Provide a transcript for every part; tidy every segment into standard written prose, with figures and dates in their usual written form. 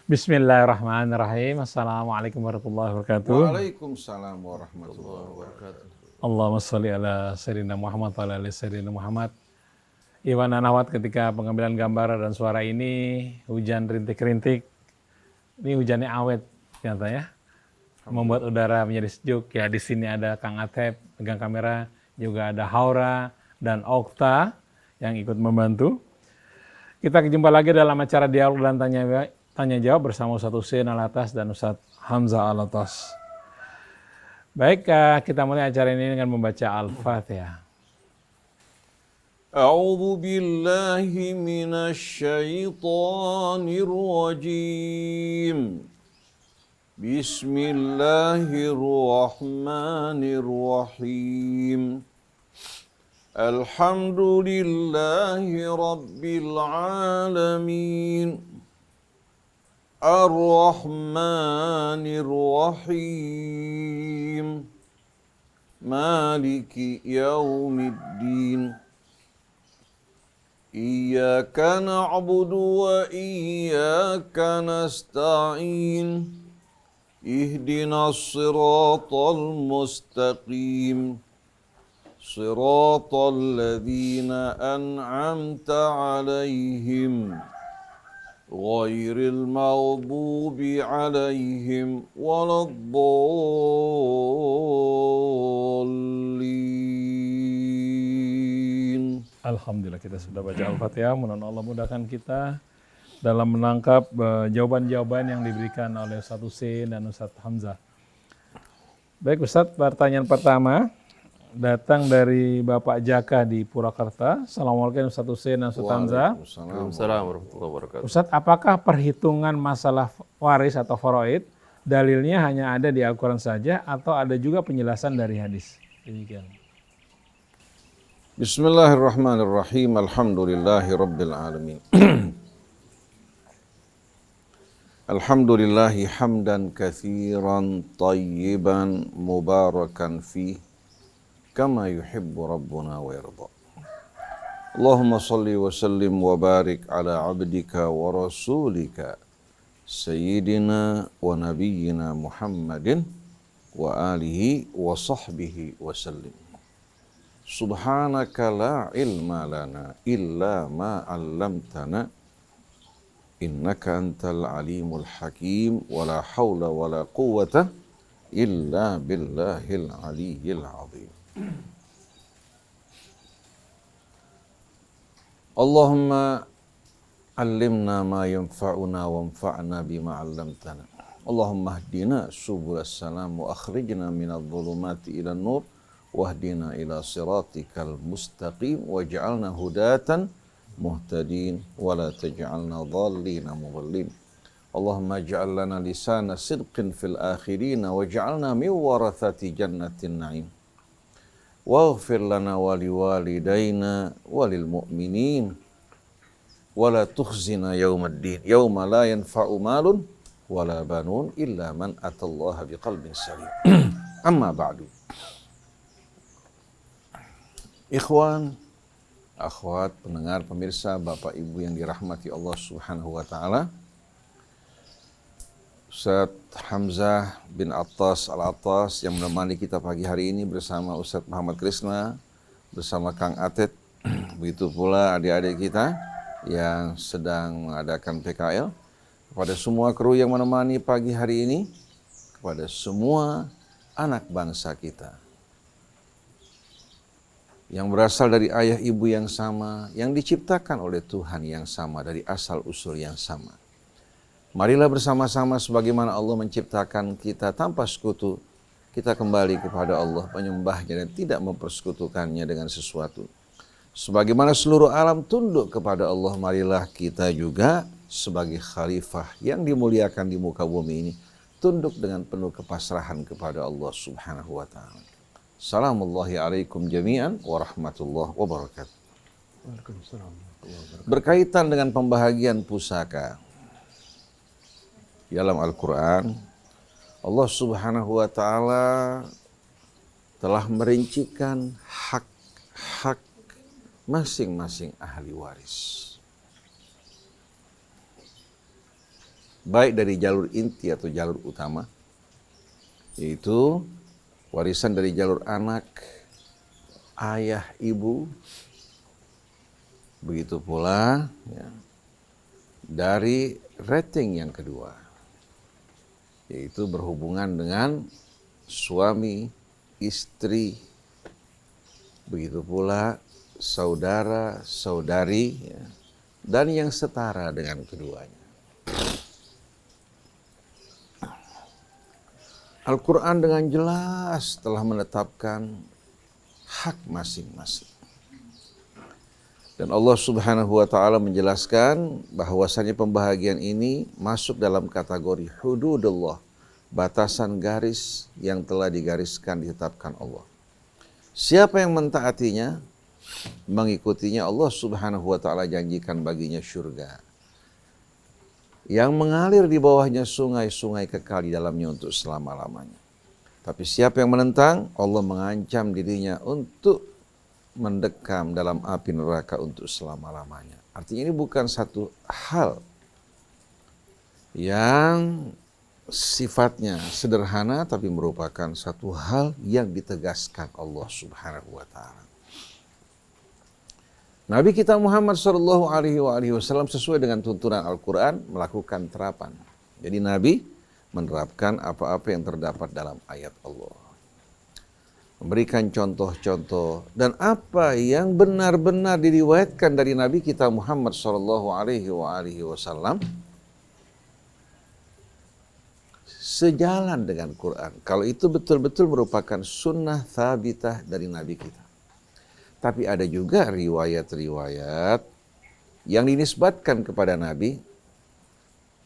Bismillahirrahmanirrahim. Assalamualaikum warahmatullahi wabarakatuh. Waalaikumsalam warahmatullahi wabarakatuh. Allahumma sholli ala Sayyidina Muhammad wa ala ali Sayyidina Muhammad. Iwan dan Ahwat, ketika pengambilan gambar dan suara ini, hujan rintik-rintik. Ini hujannya awet, ternyata ya. Membuat udara menjadi sejuk. Ya, di sini ada Kang Atep, pegang kamera. Juga ada Haura dan Okta yang ikut membantu. Kita jumpa lagi dalam acara dialog dan tanya jawab bersama Ustadz Husein Alatas dan Ustadz Hamzah Alatas. Baik, kita mulai acara ini dengan membaca Al-Fatihah. A'udzu billahi minasyaitonir rajim. Bismillahirrahmanirrahim. Alhamdulillahi rabbil alamin. Ar-Rahmanir Rahim. Maliki yaumiddin. Iyyaka na'budu wa iyyaka nasta'in. Ihdinas siratal mustaqim. Siratal ladzina an'amta 'alaihim. Ghairil maghdubi 'alaihim waladdallin. Alhamdulillah, kita sudah baca Al-Fatihah. Mudah-mudahan Allah mudahkan kita dalam menangkap jawaban-jawaban yang diberikan oleh Ustadz Husein dan Ustadz Hamzah. Baik Ustadz, pertanyaan pertama datang dari Bapak Jaka di Purwakarta. Assalamualaikum Ustadz Husein dan Ustadz Hamzah. Waalaikumsalam warahmatullahi wabarakatuh. Ustadz, apakah perhitungan masalah waris atau faraid dalilnya hanya ada di Al-Quran saja atau ada juga penjelasan dari hadis? Demikian. Bismillahirrahmanirrahim. Alhamdulillahi rabbil alamin. Alhamdulillahi hamdan katsiran tayyiban mubarakan fih kama yuhibbu rabbuna wa yarda. Allahumma salli wa sallim wa barik ala abdika wa rasulika sayyidina wa nabiyyina Muhammadin wa alihi wa sahbihi wa sallim. Subhanaka la ilma lana illa ma 'allamtana innaka antal alimul hakim wa la hawla wa la quwwata illa billahil aliyyil azim. Allahumma allimna ma yanfa'una wanfa'na bima 'allamtana. Allahumma hdina subulas salam wa akhrijna minadh dhulumati ilan nur wahdina ila siratikal mustaqim waj'alna hudatan muhtadin wa la taj'alna dhallina mudallin. Allahumma ij'al lana lisana sidqin fil akhirin waj'alna min warathati jannatin na'im. Waghfir lana wa liwalidayna walil mu'minin wa la tukhzina yawmaddin yawma la yanfa'u malun wala banun illa man atallaha biqalbin salim. Amma ba'du. Ikhwan, akhwat, pendengar, pemirsa, Bapak Ibu yang dirahmati Allah Subhanahu wa taala. Ustadz Hamzah bin Attas Al-Attas yang menemani kita pagi hari ini bersama Ustadz Muhammad Krisna, bersama Kang Atep, begitu pula adik-adik kita yang sedang mengadakan PKL. Kepada semua kru yang menemani pagi hari ini, kepada semua anak bangsa kita yang berasal dari ayah ibu yang sama, yang diciptakan oleh Tuhan yang sama, dari asal usul yang sama. Marilah bersama-sama sebagaimana Allah menciptakan kita tanpa sekutu, kita kembali kepada Allah, menyembahnya dan tidak mempersekutukannya dengan sesuatu. Sebagaimana seluruh alam tunduk kepada Allah, marilah kita juga sebagai khalifah yang dimuliakan di muka bumi ini, tunduk dengan penuh kepasrahan kepada Allah Subhanahu wa ta'ala. Salamullahi alaikum jami'an wa rahmatullahi wabarakatuh. Berkaitan dengan pembahagian pusaka dalam Al-Quran, Allah Subhanahu wa ta'ala telah merincikan hak-hak masing-masing ahli waris. baik dari jalur inti atau jalur utama, yaitu warisan dari jalur anak, ayah, ibu, begitu pula ya, dari rating yang kedua, yaitu berhubungan dengan suami, istri, begitu pula saudara, saudari, ya, dan yang setara dengan keduanya. Al-Quran dengan jelas telah menetapkan hak masing-masing. Dan Allah Subhanahu wa taala menjelaskan bahwasannya pembahagian ini masuk dalam kategori hududullah, batasan garis yang telah digariskan ditetapkan Allah. Siapa yang mentaatinya, mengikutinya, Allah Subhanahu wa taala janjikan baginya syurga yang mengalir di bawahnya sungai-sungai kekal di dalamnya untuk selama-lamanya. Tapi siapa yang menentang, Allah mengancam dirinya untuk mendekam dalam api neraka untuk selama-lamanya. Artinya ini bukan satu hal yang sifatnya sederhana, tapi merupakan satu hal yang ditegaskan Allah Subhanahu wa taala. Nabi kita Muhammad sallallahu alaihi wasallam sesuai dengan tuntunan Al-Quran melakukan terapan. Jadi Nabi menerapkan apa-apa yang terdapat dalam ayat Allah. Memberikan contoh-contoh dan apa yang benar-benar diriwayatkan dari Nabi kita Muhammad sallallahu alaihi wasallam sejalan dengan Quran. Kalau itu betul-betul merupakan sunnah thabitah dari Nabi kita. Tapi ada juga riwayat-riwayat yang dinisbatkan kepada Nabi,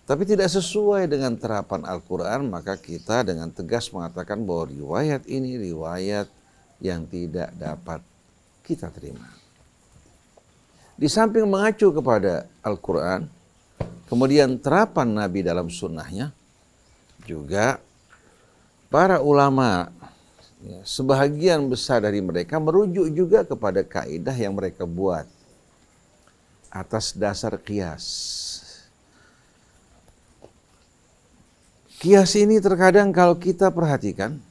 tapi tidak sesuai dengan terapan Al-Quran, maka kita dengan tegas mengatakan bahwa riwayat ini riwayat yang tidak dapat kita terima. Di samping mengacu kepada Al-Quran, kemudian terapan Nabi dalam sunnahnya, juga para ulama, ya, sebahagian besar dari mereka merujuk juga kepada kaidah yang mereka buat atas dasar qiyas. Qiyas ini terkadang kalau kita perhatikan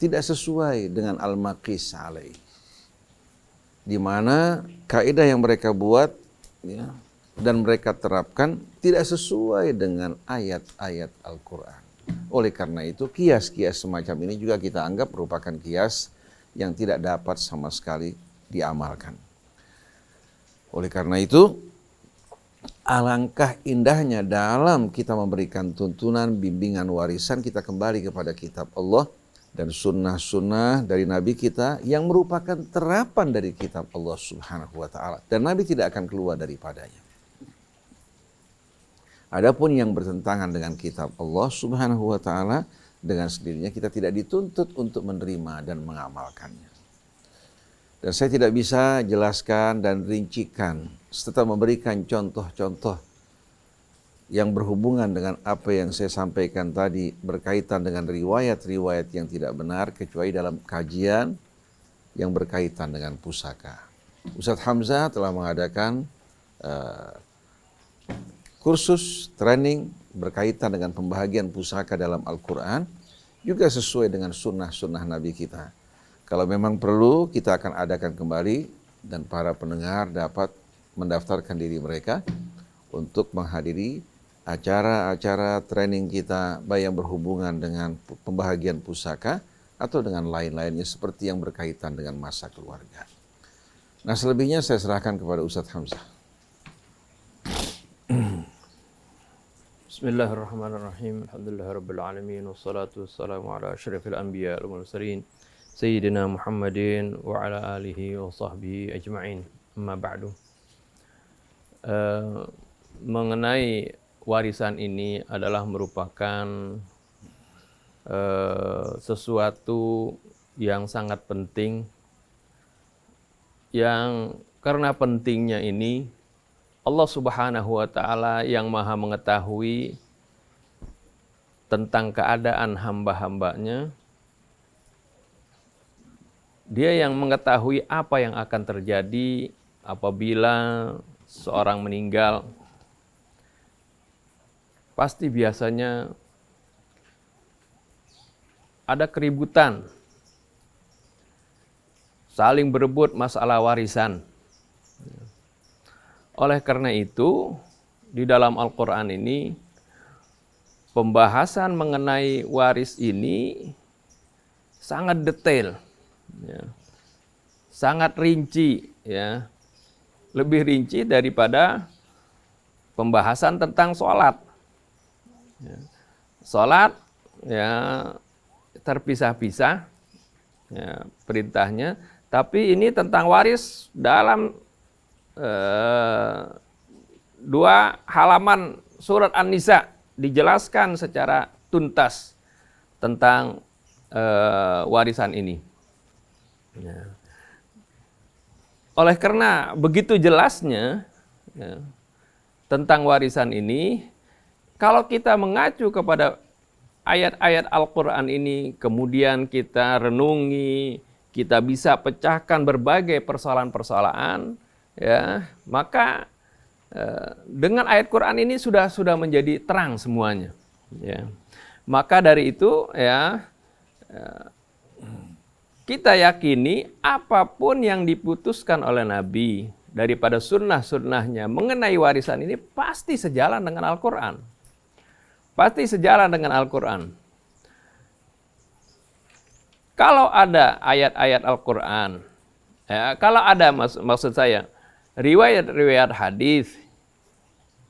tidak sesuai dengan al-maqis alaih, di mana kaidah yang mereka buat, ya, dan mereka terapkan tidak sesuai dengan ayat-ayat Al-Quran. Oleh karena itu, kias-kias semacam ini juga kita anggap merupakan kias yang tidak dapat sama sekali diamalkan. Oleh karena itu, alangkah indahnya dalam kita memberikan tuntunan, bimbingan, warisan, kita kembali kepada kitab Allah dan sunnah-sunnah dari Nabi kita yang merupakan terapan dari kitab Allah Subhanahu wa ta'ala. Dan Nabi tidak akan keluar daripadanya. Adapun yang bertentangan dengan kitab Allah Subhanahu wa taala, dengan sendirinya kita tidak dituntut untuk menerima dan mengamalkannya. Dan saya tidak bisa jelaskan dan rincikan serta memberikan contoh-contoh yang berhubungan dengan apa yang saya sampaikan tadi berkaitan dengan riwayat-riwayat yang tidak benar, kecuali dalam kajian yang berkaitan dengan pusaka. Ustadz Hamzah telah mengadakan kursus training berkaitan dengan pembahagian pusaka dalam Al-Quran, juga sesuai dengan sunnah-sunnah Nabi kita. Kalau memang perlu, kita akan adakan kembali dan para pendengar dapat mendaftarkan diri mereka untuk menghadiri acara-acara training kita, baik yang berhubungan dengan pembahagian pusaka atau dengan lain-lainnya seperti yang berkaitan dengan masa keluarga. Nah, selebihnya saya serahkan kepada Ustadz Hamzah. Bismillahirrahmanirrahim. Alhamdulillahirabbil alamin wassalatu wassalamu ala asyrafil anbiya wal mursalin sayyidina Muhammadin wa ala alihi wa sahbihi ajma'in. Amma ba'du. Mengenai warisan ini adalah merupakan sesuatu yang sangat penting, yang karena pentingnya ini Allah Subhanahu wa ta'ala yang maha mengetahui tentang keadaan hamba-hambanya. Dia yang mengetahui apa yang akan terjadi apabila seorang meninggal. pasti biasanya ada keributan, saling berebut masalah warisan. Oleh karena itu, di dalam Al-Quran ini, pembahasan mengenai waris ini sangat detail, ya, sangat rinci, ya, lebih rinci daripada pembahasan tentang sholat. Ya. Sholat, ya, terpisah-pisah, ya, perintahnya, tapi ini tentang waris dalam 2 halaman surat An-Nisa dijelaskan secara tuntas tentang warisan ini. Ya. Oleh karena begitu jelasnya, ya, tentang warisan ini, kalau kita mengacu kepada ayat-ayat Al-Quran ini, kemudian kita renungi, kita bisa pecahkan berbagai persoalan-persoalan, ya, maka dengan ayat Quran ini sudah menjadi terang semuanya. Ya. Maka dari itu, ya, kita yakini apapun yang diputuskan oleh Nabi daripada sunnah-sunnahnya mengenai warisan ini pasti sejalan dengan Al-Quran. Pasti sejalan dengan Al-Quran. Kalau ada ayat-ayat Al-Quran, ya, kalau ada maksud saya riwayat-riwayat hadis,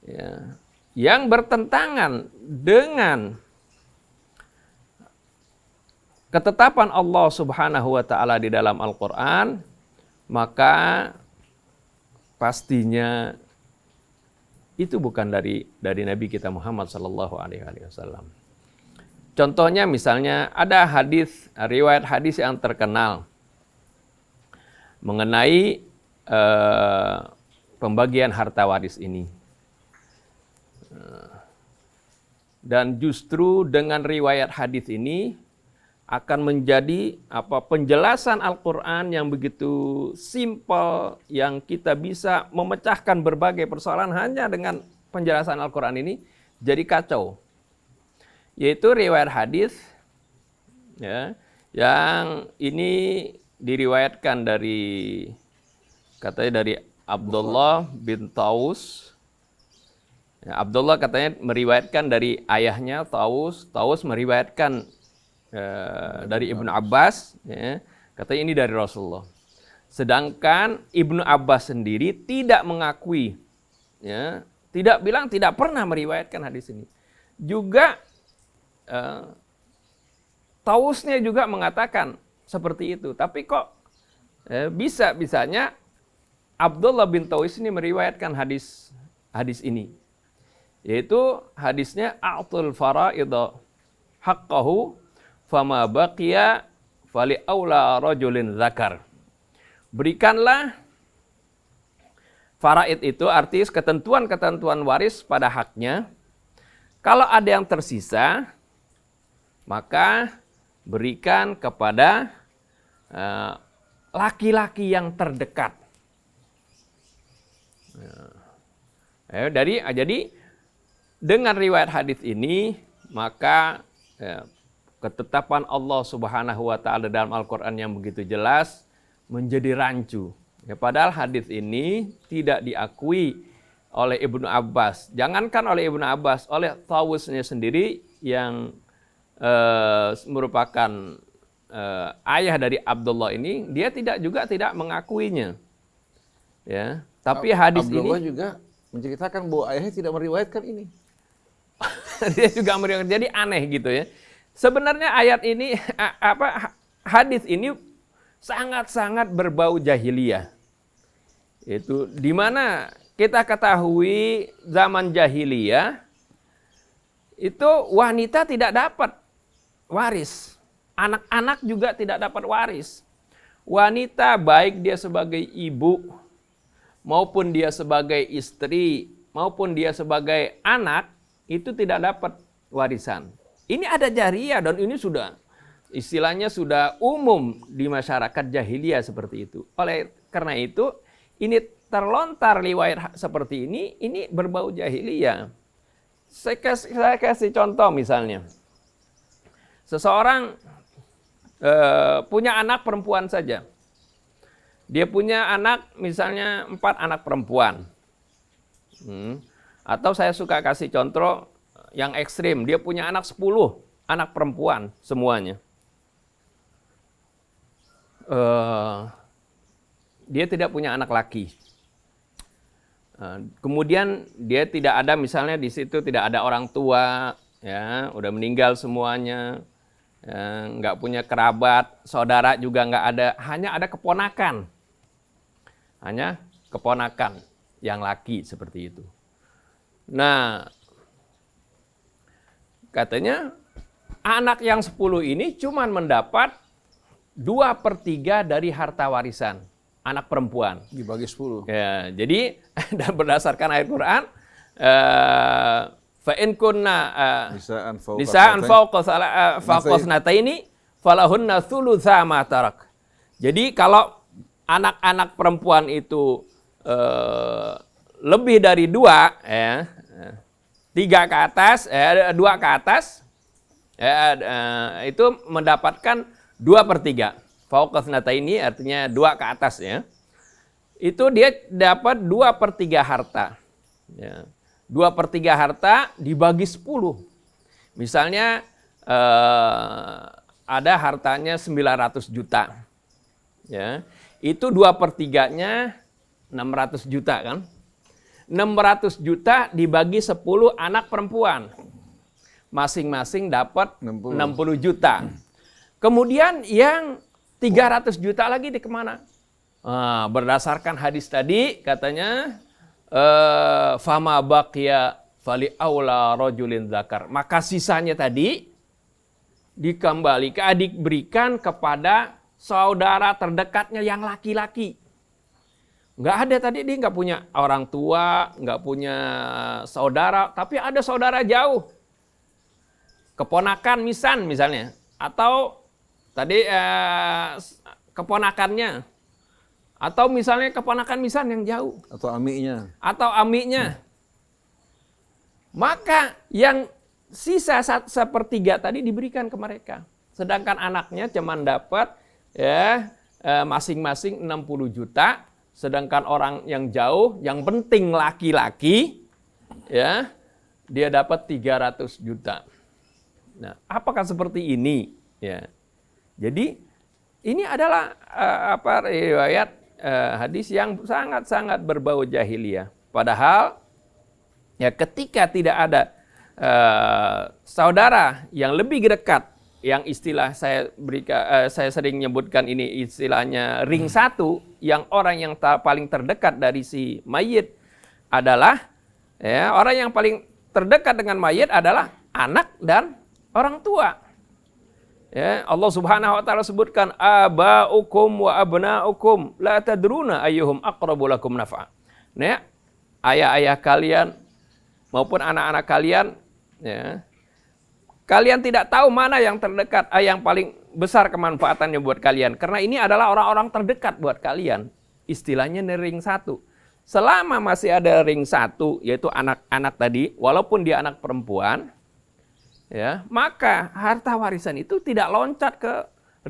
ya, yang bertentangan dengan ketetapan Allah Subhanahu wa taala di dalam Al-Quran, maka pastinya itu bukan dari Nabi kita Muhammad sallallahu alaihi wasallam. Contohnya misalnya ada riwayat hadis yang terkenal mengenai pembagian harta waris ini. Dan justru dengan riwayat hadis ini akan menjadi penjelasan Al-Quran yang begitu simpel, yang kita bisa memecahkan berbagai persoalan hanya dengan penjelasan Al-Quran ini, jadi kacau. Yaitu riwayat hadis, ya, yang ini diriwayatkan katanya dari Abdullah bin Taus. Ya, Abdullah katanya meriwayatkan dari ayahnya Taus meriwayatkan dari Ibnu Abbas, ya, katanya ini dari Rasulullah. Sedangkan Ibnu Abbas sendiri tidak mengakui, ya, tidak pernah meriwayatkan hadis ini. Juga Tausnya juga mengatakan seperti itu. Tapi kok bisanya Abdullah bin Taus ini meriwayatkan hadis ini, yaitu hadisnya a'tul fara'idha haqqahu fama baqiya fali aula rajulin zakar. Berikanlah faraid itu arti ketentuan-ketentuan waris pada haknya. Kalau ada yang tersisa, maka berikan kepada laki-laki yang terdekat. Jadi dengan riwayat hadis ini, maka ketetapan Allah Subhanahu wa taala dalam Al-Qur'an yang begitu jelas menjadi rancu. Ya, padahal hadis ini tidak diakui oleh Ibnu Abbas. Jangankan oleh Ibnu Abbas, oleh Tawusnya sendiri yang merupakan ayah dari Abdullah ini, dia tidak mengakuinya. Ya, tapi hadis Abdullah ini juga menceritakan bahwa ayahnya tidak meriwayatkan ini. dia juga meriwayatkan. Jadi aneh gitu ya. Sebenarnya ayat ini, hadis ini sangat-sangat berbau jahiliyah. Itu di mana kita ketahui zaman jahiliyah itu wanita tidak dapat waris. Anak-anak juga tidak dapat waris. Wanita baik dia sebagai ibu maupun dia sebagai istri maupun dia sebagai anak itu tidak dapat warisan. Ini ada jariyah dan ini istilahnya sudah umum di masyarakat jahiliyah seperti itu. Oleh karena itu, ini terlontar riwayat seperti ini berbau jahiliyah. Saya kasih contoh misalnya. Seseorang punya anak perempuan saja. Dia punya anak misalnya 4 anak perempuan. Atau saya suka kasih contoh yang ekstrim. Dia punya anak 10 anak perempuan semuanya. Dia tidak punya anak laki. Kemudian dia tidak ada, misalnya di situ tidak ada orang tua, ya, udah meninggal semuanya, nggak punya kerabat, saudara juga nggak ada, hanya ada keponakan, yang laki seperti itu. Nah, katanya anak yang 10 ini cuman mendapat 2/3 dari harta warisan anak perempuan. Dibagi 10. Ya, jadi dan berdasarkan ayat Quran, fa in kunna nisaan fawqa thnataini falahunna thulutsa ma tarak. Jadi kalau anak-anak perempuan itu lebih dari 2, ya, 3 ke atas, 2 ke atas, itu mendapatkan 2/3. Fawqa thnataini artinya 2 ke atas, ya. Itu dia dapat 2/3 harta. Ya. 2/3 harta dibagi 10. Misalnya ada hartanya 900 juta. Ya. Itu 2/3-nya 600 juta kan. 600 juta dibagi 10 anak perempuan. Masing-masing dapat 60 juta. Kemudian yang 300 juta lagi di kemana? Berdasarkan hadis tadi katanya fama baqiya fali aula rajulin zakar. Maka sisanya tadi dikembalikan, diberikan kepada saudara terdekatnya yang laki-laki. Nggak ada tadi, dia nggak punya orang tua, nggak punya saudara, tapi ada saudara jauh. Keponakan misalnya. Atau tadi keponakannya, atau misalnya keponakan yang jauh, Atau amiknya. Maka yang sisa 1/3 tadi diberikan ke mereka. Sedangkan anaknya cuma dapat masing-masing 60 juta. Sedangkan orang yang jauh, yang penting laki-laki, ya, dia dapat 300 juta. Nah, apakah seperti ini? Ya. Jadi ini adalah riwayat hadis yang sangat-sangat berbau jahiliyah. Padahal ya ketika tidak ada saudara yang lebih dekat, yang istilah saya sering menyebutkan ini istilahnya ring 1, yang orang yang paling terdekat dari si mayit adalah, ya, orang yang paling terdekat dengan mayit adalah anak dan orang tua. Ya, Allah Subhanahu wa taala sebutkan abaukum wa abnaukum la tadruna ayyuhum aqrabu lakum naf'a. Nah, ayah-ayah kalian maupun anak-anak kalian, ya, kalian tidak tahu mana yang terdekat, yang paling besar kemanfaatannya buat kalian, karena ini adalah orang-orang terdekat buat kalian. Istilahnya ring 1. Selama masih ada ring 1, yaitu anak-anak tadi, walaupun dia anak perempuan, ya, maka harta warisan itu tidak loncat ke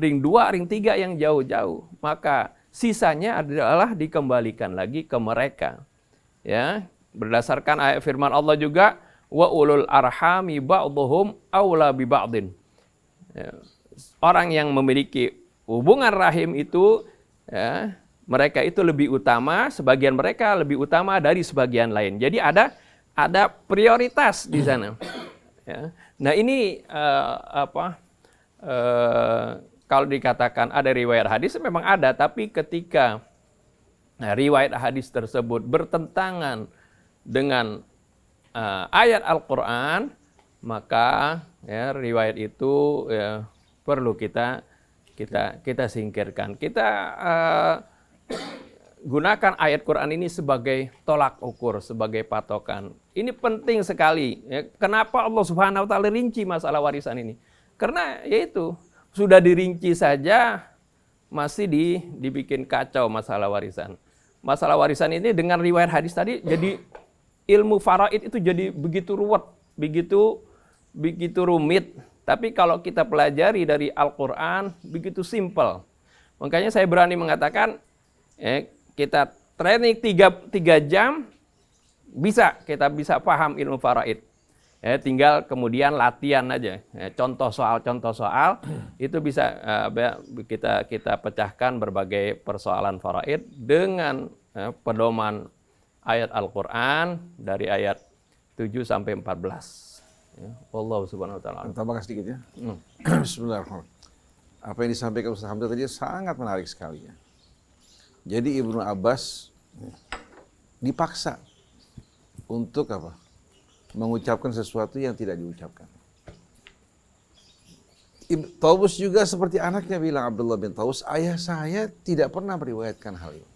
ring 2, ring 3 yang jauh-jauh. Maka sisanya adalah dikembalikan lagi ke mereka. Ya, berdasarkan ayat firman Allah juga, wa ulul arhami ba'dhum aula bi ba'din. Ya, orang yang memiliki hubungan rahim itu, ya, mereka itu lebih utama, sebagian mereka lebih utama dari sebagian lain. Jadi ada prioritas di sana. Ya. Nah ini kalau dikatakan ada riwayat hadis memang ada, tapi ketika riwayat hadis tersebut bertentangan dengan ayat Al-Quran, maka ya, riwayat itu ya, perlu kita singkirkan. Kita gunakan ayat Quran ini sebagai tolak ukur, sebagai patokan. Ini penting sekali. Ya. Kenapa Allah Subhanahu wa taala rinci masalah warisan ini? Karena yaitu sudah dirinci saja masih dibikin kacau masalah warisan. Masalah warisan ini dengan riwayat hadis tadi, jadi ilmu faraid itu jadi begitu ruwet, begitu rumit. Tapi kalau kita pelajari dari Al-Quran, begitu simpel. Makanya saya berani mengatakan, kita training 3 jam, kita bisa paham ilmu faraid. Tinggal kemudian latihan aja. Contoh soal itu bisa kita pecahkan berbagai persoalan faraid dengan pedoman ayat Al-Quran dari ayat 7 sampai 14. Allah subhanahu wa ta'ala. Tambahkan sedikit ya. Bismillahirrahmanirrahim. Apa yang disampaikan Ustaz Hamzah tadi sangat menarik sekali ya. Jadi Ibnu Abbas dipaksa untuk apa? Mengucapkan sesuatu yang tidak diucapkan. Taus juga seperti anaknya bilang, Abdullah bin Taus, ayah saya tidak pernah meriwayatkan hal ini.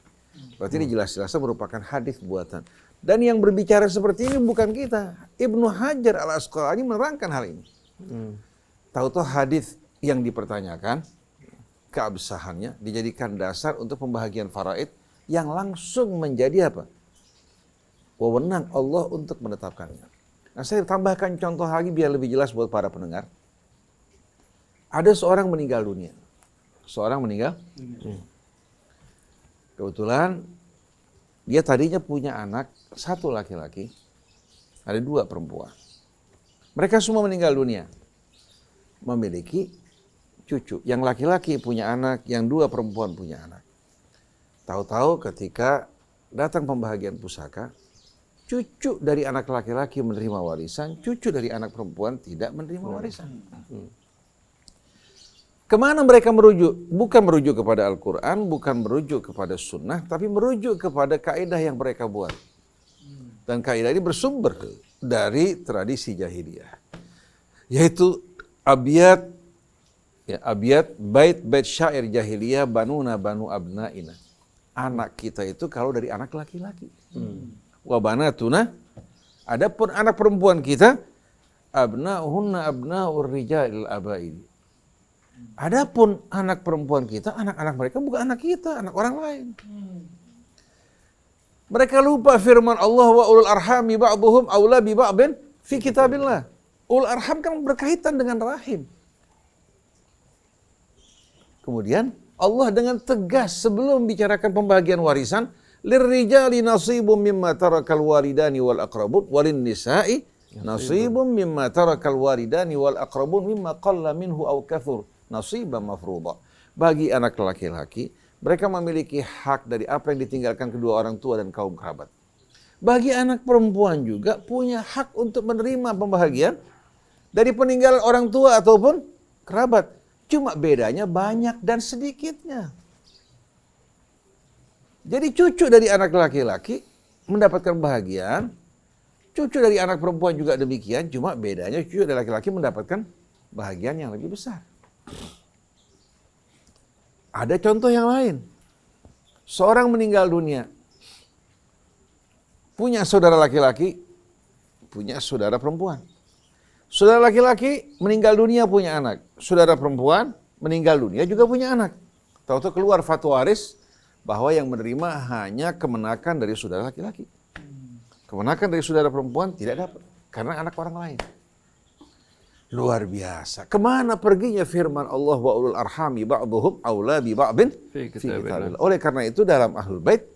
Berarti ini jelas-jelasnya merupakan hadis buatan. Dan yang berbicara seperti ini bukan kita. Ibnu Hajar al-Asqalani menerangkan hal ini. Tahu-tahu hadis yang dipertanyakan, keabsahannya dijadikan dasar untuk pembahagian faraid yang langsung menjadi apa? Wewenang Allah untuk menetapkannya. Nah, saya tambahkan contoh lagi biar lebih jelas buat para pendengar. Ada seorang meninggal dunia. Kebetulan dia tadinya punya anak, 1 laki-laki, ada 2 perempuan. Mereka semua meninggal dunia. Memiliki cucu. Yang laki-laki punya anak, yang 2 perempuan punya anak. Tahu-tahu ketika datang pembahagian pusaka, cucu dari anak laki-laki menerima warisan, cucu dari anak perempuan tidak menerima warisan. Kemana mereka merujuk? Bukan merujuk kepada Al-Quran, bukan merujuk kepada sunnah, tapi merujuk kepada kaidah yang mereka buat. Dan kaidah ini bersumber dari tradisi jahiliyah. Yaitu abiyat bait syair jahiliyah banuna banu abnaina. Anak kita itu kalau dari anak laki-laki. Wa banatuna, adapun anak perempuan kita, abna'uhunna abna'ur rijalil abaidi. Adapun anak perempuan kita, anak-anak mereka bukan anak kita, anak orang lain. Mereka lupa firman Allah wa ulul arhami ba'duhum aula bi ba'din fi kitabillah. Ulul arham kan berkaitan dengan rahim. Kemudian Allah dengan tegas sebelum bicarakan pembagian warisan, lirrijali nasibum mimma tarakal walidani wal aqrabun walin nisa'i nasibum mimma tarakal walidani wal aqrabun mimma qalla minhu aw kathur. Nasibah mafruḍah. Bagi anak laki-laki, mereka memiliki hak dari apa yang ditinggalkan kedua orang tua dan kaum kerabat. Bagi anak perempuan juga punya hak untuk menerima pembahagian dari peninggalan orang tua ataupun kerabat. Cuma bedanya banyak dan sedikitnya. Jadi cucu dari anak laki-laki mendapatkan bahagian, cucu dari anak perempuan juga demikian, cuma bedanya cucu dari laki-laki mendapatkan bahagian yang lebih besar. Ada contoh yang lain. Seorang meninggal dunia, punya saudara laki-laki, punya saudara perempuan. Saudara laki-laki meninggal dunia punya anak. Saudara perempuan meninggal dunia juga punya anak. Tahu-tahu keluar fatwa waris bahwa yang menerima hanya kemenakan dari saudara laki-laki. Kemenakan dari saudara perempuan tidak dapat karena anak orang lain. Luar biasa. Kemana perginya firman Allah wa ulul arhami ba'duhum aula bi ba'din fi kitabillah. Oleh karena itu dalam Ahlul Bait,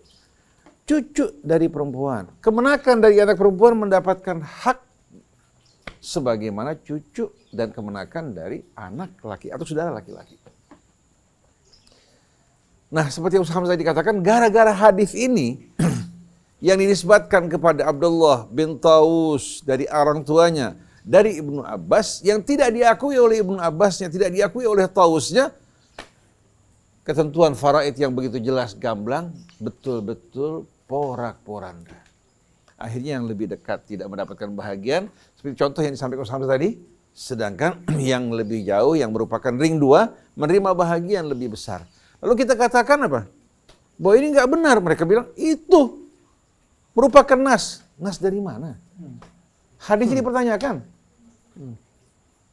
cucu dari perempuan, kemenakan dari anak perempuan mendapatkan hak sebagaimana cucu dan kemenakan dari anak laki atau saudara laki-laki. Nah, seperti yang Ustaz Hamzah dikatakan, gara-gara hadis ini yang dinisbatkan kepada Abdullah bin Taus dari orang tuanya, dari Ibnu Abbas, yang tidak diakui oleh Ibnu Abbasnya, tidak diakui oleh Tausnya, ketentuan faraid yang begitu jelas gamblang, betul-betul porak-poranda. Akhirnya yang lebih dekat tidak mendapatkan bahagian, seperti contoh yang disampaikan Ustaz Hamzah tadi, sedangkan yang lebih jauh, yang merupakan ring 2, menerima bahagian lebih besar. Lalu kita katakan apa? Bahwa ini nggak benar. Mereka bilang, itu merupakan nas. Nas dari mana? Hadisnya dipertanyakan.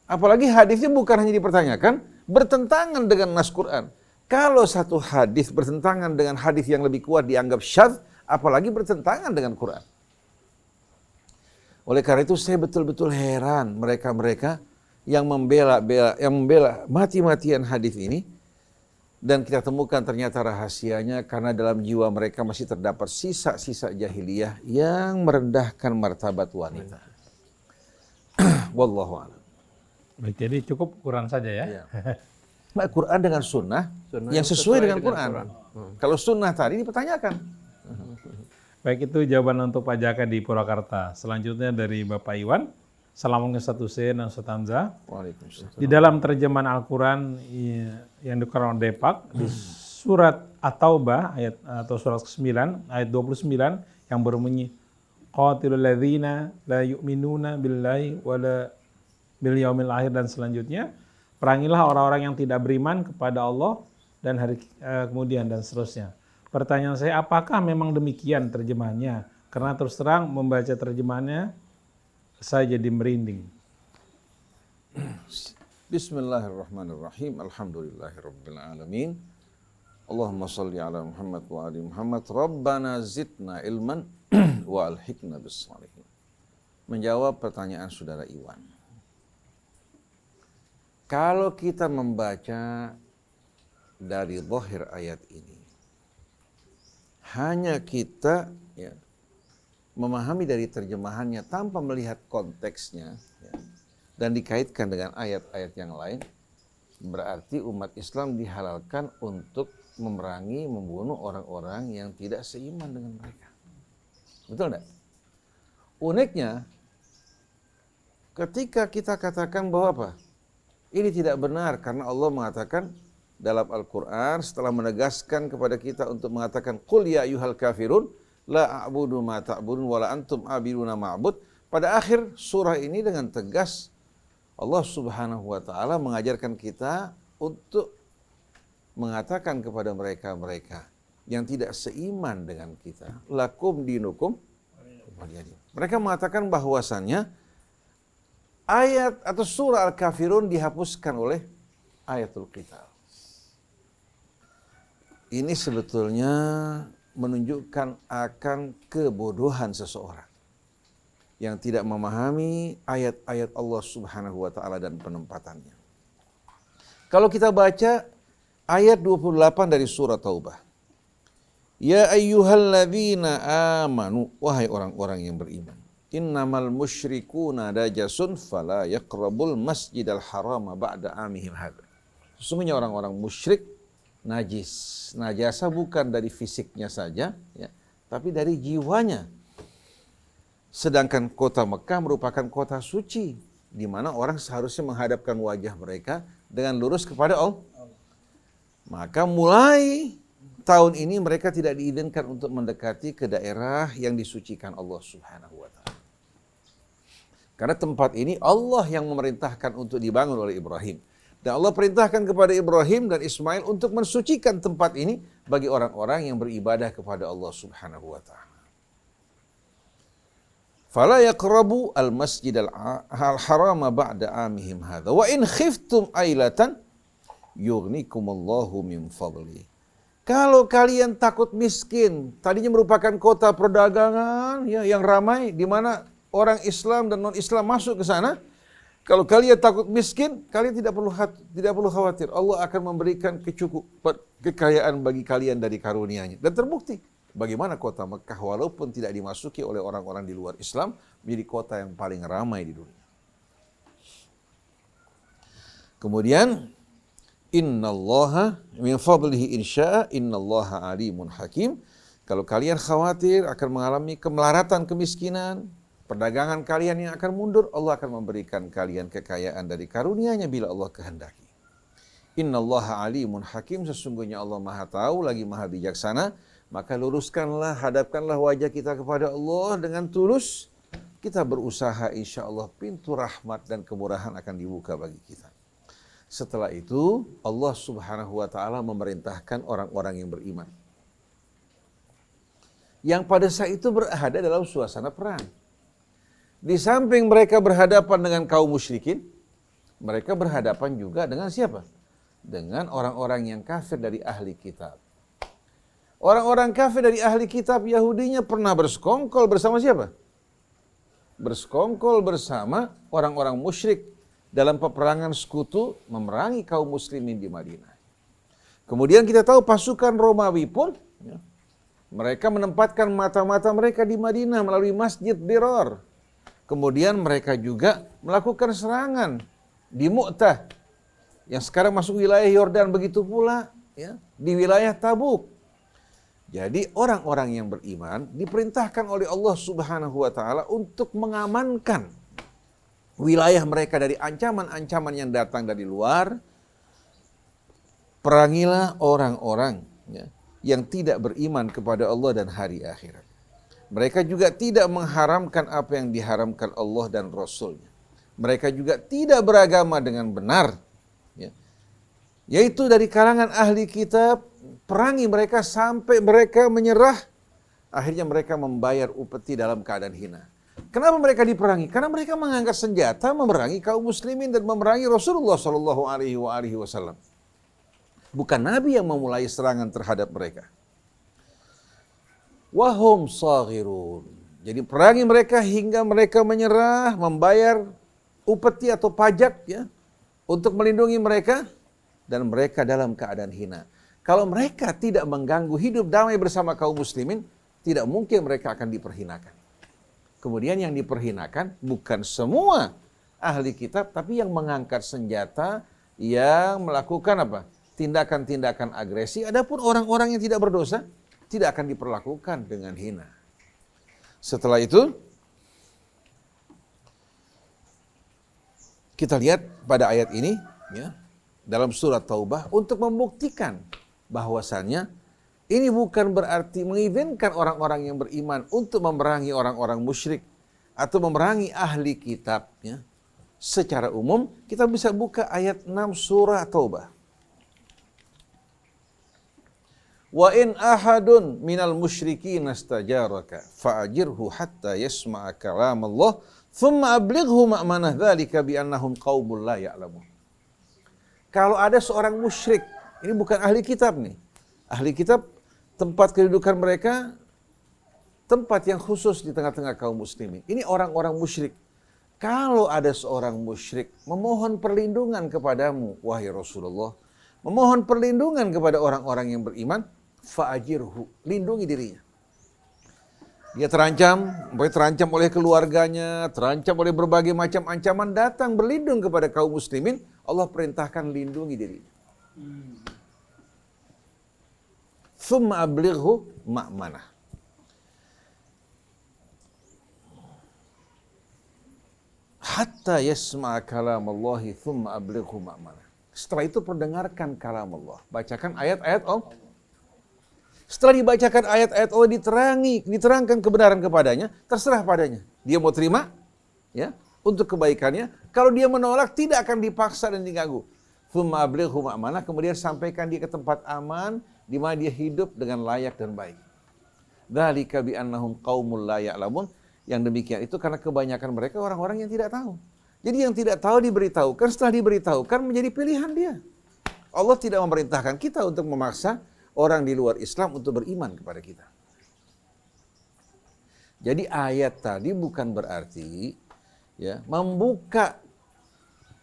Apalagi hadisnya bukan hanya dipertanyakan, bertentangan dengan nas Quran. Kalau satu hadis bertentangan dengan hadis yang lebih kuat dianggap syadz, apalagi bertentangan dengan Quran. Oleh karena itu saya betul-betul heran mereka-mereka yang membela mati-matian hadis ini, dan kita temukan ternyata rahasianya karena dalam jiwa mereka masih terdapat sisa-sisa jahiliyah yang merendahkan martabat wanita. Wallahu a'lam. Baik, jadi cukup Quran saja ya. Ya. Nah, Quran dengan sunnah, yang sesuai dengan Quran. Kalau sunnah tadi dipertanyakan. Baik, itu jawaban untuk Pak Jaka di Purwakarta. Selanjutnya dari Bapak Iwan. Assalamualaikum Ustaz Hussein dan Ustaz Hamzah. Waalaikumsalam. Di dalam terjemahan Al-Quran yang dikeluarkan oleh Depak, di surat At-Taubah ayat atau surat ke-9 ayat 29 yang berbunyi qatilul ladzina la yu'minuna billahi wala bil yaumil akhir, dan selanjutnya perangilah orang-orang yang tidak beriman kepada Allah dan hari kemudian, dan seterusnya. Pertanyaan saya, apakah memang demikian terjemahannya? Karena terus terang membaca terjemahannya saya jadi merinding. Bismillahirrahmanirrahim. Alhamdulillahirabbil alamin. Allahumma shalli ala Muhammad wa ali Muhammad. Rabbana zidna ilman wa alhiqna bis shalihin. Menjawab pertanyaan saudara Iwan. Kalau kita membaca dari zahir ayat ini, hanya kita memahami dari terjemahannya tanpa melihat konteksnya dan dikaitkan dengan ayat-ayat yang lain, berarti umat Islam dihalalkan untuk memerangi, membunuh orang-orang yang tidak seiman dengan mereka. Betul enggak? Uniknya, ketika kita katakan bahwa apa? Ini tidak benar karena Allah mengatakan dalam Al-Quran setelah menegaskan kepada kita untuk mengatakan qul ya ayyuhal kafirun la a'budu ma ta'budun wa la antum a'biduna ma'bud. Pada akhir surah ini dengan tegas Allah Subhanahu wa taala mengajarkan kita untuk mengatakan kepada mereka-mereka yang tidak seiman dengan kita, lakum dinukum waliyadin. Mereka mengatakan bahwasannya ayat atau surah Al-Kafirun dihapuskan oleh ayatul qital. Ini sebetulnya menunjukkan akan kebodohan seseorang yang tidak memahami ayat-ayat Allah Subhanahu wa taala dan penempatannya. Kalau kita baca ayat 28 dari surah Taubah. Ya ayyuhalladzina amanu, wahai orang-orang yang beriman. Innamal musyrikuuna najasun fala yaqrabul masjidal harama ba'da amihim hadza. Sesungguhnya orang-orang musyrik najis. Najasa bukan dari fisiknya saja, ya, tapi dari jiwanya. Sedangkan kota Mekah merupakan kota suci, di mana orang seharusnya menghadapkan wajah mereka dengan lurus kepada Allah. Maka mulai tahun ini mereka tidak diizinkan untuk mendekati ke daerah yang disucikan Allah Subhanahu wa taala. Karena tempat ini Allah yang memerintahkan untuk dibangun oleh Ibrahim. Dan Allah perintahkan kepada Ibrahim dan Ismail untuk mensucikan tempat ini bagi orang-orang yang beribadah kepada Allah Subhanahu wa taala. Fala yaqrabu al-masjidal harama ba'da amihim hadza wa in khiftum ailatan yughnikumullahu min fadli. Kalau kalian takut miskin, tadinya merupakan kota perdagangan yang ramai di mana orang Islam dan non-Islam masuk ke sana. Kalau kalian takut miskin, kalian tidak perlu khawatir. Allah akan memberikan kekayaan bagi kalian dari karunia-Nya. Dan terbukti bagaimana kota Mekah walaupun tidak dimasuki oleh orang-orang di luar Islam menjadi kota yang paling ramai di dunia. Kemudian innallaha min fadlihi insya'a innallaha alimun hakim. Kalau kalian khawatir akan mengalami kemelaratan kemiskinan, perdagangan kalian yang akan mundur, Allah akan memberikan kalian kekayaan dari karunia-Nya bila Allah kehendaki. Innallaha alimun hakim, sesungguhnya Allah Maha tahu lagi Maha bijaksana. Maka luruskanlah, hadapkanlah wajah kita kepada Allah dengan tulus. Kita berusaha, insya Allah pintu rahmat dan kemurahan akan dibuka bagi kita. Setelah itu Allah Subhanahu wa taala memerintahkan orang-orang yang beriman, yang pada saat itu berada dalam suasana perang. Di samping mereka berhadapan dengan kaum musyrikin, mereka berhadapan juga dengan siapa? Dengan orang-orang yang kafir dari ahli kitab. Orang-orang kafir dari ahli kitab Yahudinya pernah bersekongkol bersama siapa? bersekongkol bersama orang-orang musyrik dalam peperangan sekutu memerangi kaum muslimin di Madinah. Kemudian kita tahu pasukan Romawi pun, ya, mereka menempatkan mata-mata mereka di Madinah melalui Masjid Dirar. Kemudian mereka juga melakukan serangan di Mu'tah, yang sekarang masuk wilayah Yordan, begitu pula ya, di wilayah Tabuk. Jadi orang-orang yang beriman diperintahkan oleh Allah Subhanahu wa taala untuk mengamankan wilayah mereka dari ancaman-ancaman yang datang dari luar. Perangilah orang-orang ya, yang tidak beriman kepada Allah dan hari akhirat. Mereka juga tidak mengharamkan apa yang diharamkan Allah dan Rasul-Nya. Mereka juga tidak beragama dengan benar, ya, yaitu dari kalangan ahli kitab. Perangi mereka sampai mereka menyerah. Akhirnya mereka membayar upeti dalam keadaan hina. Kenapa mereka diperangi? Karena mereka mengangkat senjata memerangi kaum muslimin dan memerangi Rasulullah Shallallahu Alaihi Wasallam. Bukan Nabi yang memulai serangan terhadap mereka. Wahum saghirun. Jadi perangi mereka hingga mereka menyerah, membayar upeti atau pajak ya untuk melindungi mereka, dan mereka dalam keadaan hina. Kalau mereka tidak mengganggu hidup damai bersama kaum muslimin, tidak mungkin mereka akan diperhinakan. Kemudian yang diperhinakan bukan semua ahli kitab, tapi yang mengangkat senjata, yang melakukan apa? Tindakan-tindakan agresi. Adapun orang-orang yang tidak berdosa tidak akan diperlakukan dengan hina. Setelah itu kita lihat pada ayat ini ya, dalam surat Taubah untuk membuktikan bahwasannya ini bukan berarti mengizinkan orang-orang yang beriman untuk memerangi orang-orang musyrik atau memerangi ahli kitab ya. Secara umum kita bisa buka ayat 6 surah Taubah. Wa in ahadun minal musyrikin istajaraka fa'ajirhu hatta yasma'a kalam Allah thumma ablighu ma'manah dzalika bi annahum qaumul la ya'lamun. Kalau ada seorang musyrik, ini bukan ahli kitab nih. Ahli kitab tempat kedudukan mereka tempat yang khusus di tengah-tengah kaum muslimin. Ini orang-orang musyrik. Kalau ada seorang musyrik memohon perlindungan kepadamu, wahai Rasulullah, memohon perlindungan kepada orang-orang yang beriman, fa'ajirhu, lindungi dirinya. Dia terancam oleh keluarganya, terancam oleh berbagai macam ancaman, datang berlindung kepada kaum muslimin, Allah perintahkan lindungi dirinya. Thumma ablighu ma'manah. Hatta yasma'a kalam Allahi thumma ablighu ma'manah. Setelah itu perdengarkan kalam Allah. Bacakan ayat-ayat Allah. Setelah dibacakan ayat-ayat Allah, diterangkan kebenaran kepadanya, terserah padanya. Dia mau terima ya untuk kebaikannya. Kalau dia menolak, tidak akan dipaksa dan diganggu. Thumma ablighu ma'manah, kemudian sampaikan dia ke tempat aman di mana dia hidup dengan layak dan baik. Dzalika bi annahum qaumul la ya'lamun. Yang demikian itu karena kebanyakan mereka orang-orang yang tidak tahu. Jadi yang tidak tahu diberitahukan, setelah diberitahukan menjadi pilihan dia. Allah tidak memerintahkan kita untuk memaksa orang di luar Islam untuk beriman kepada kita. Jadi ayat tadi bukan berarti ya membuka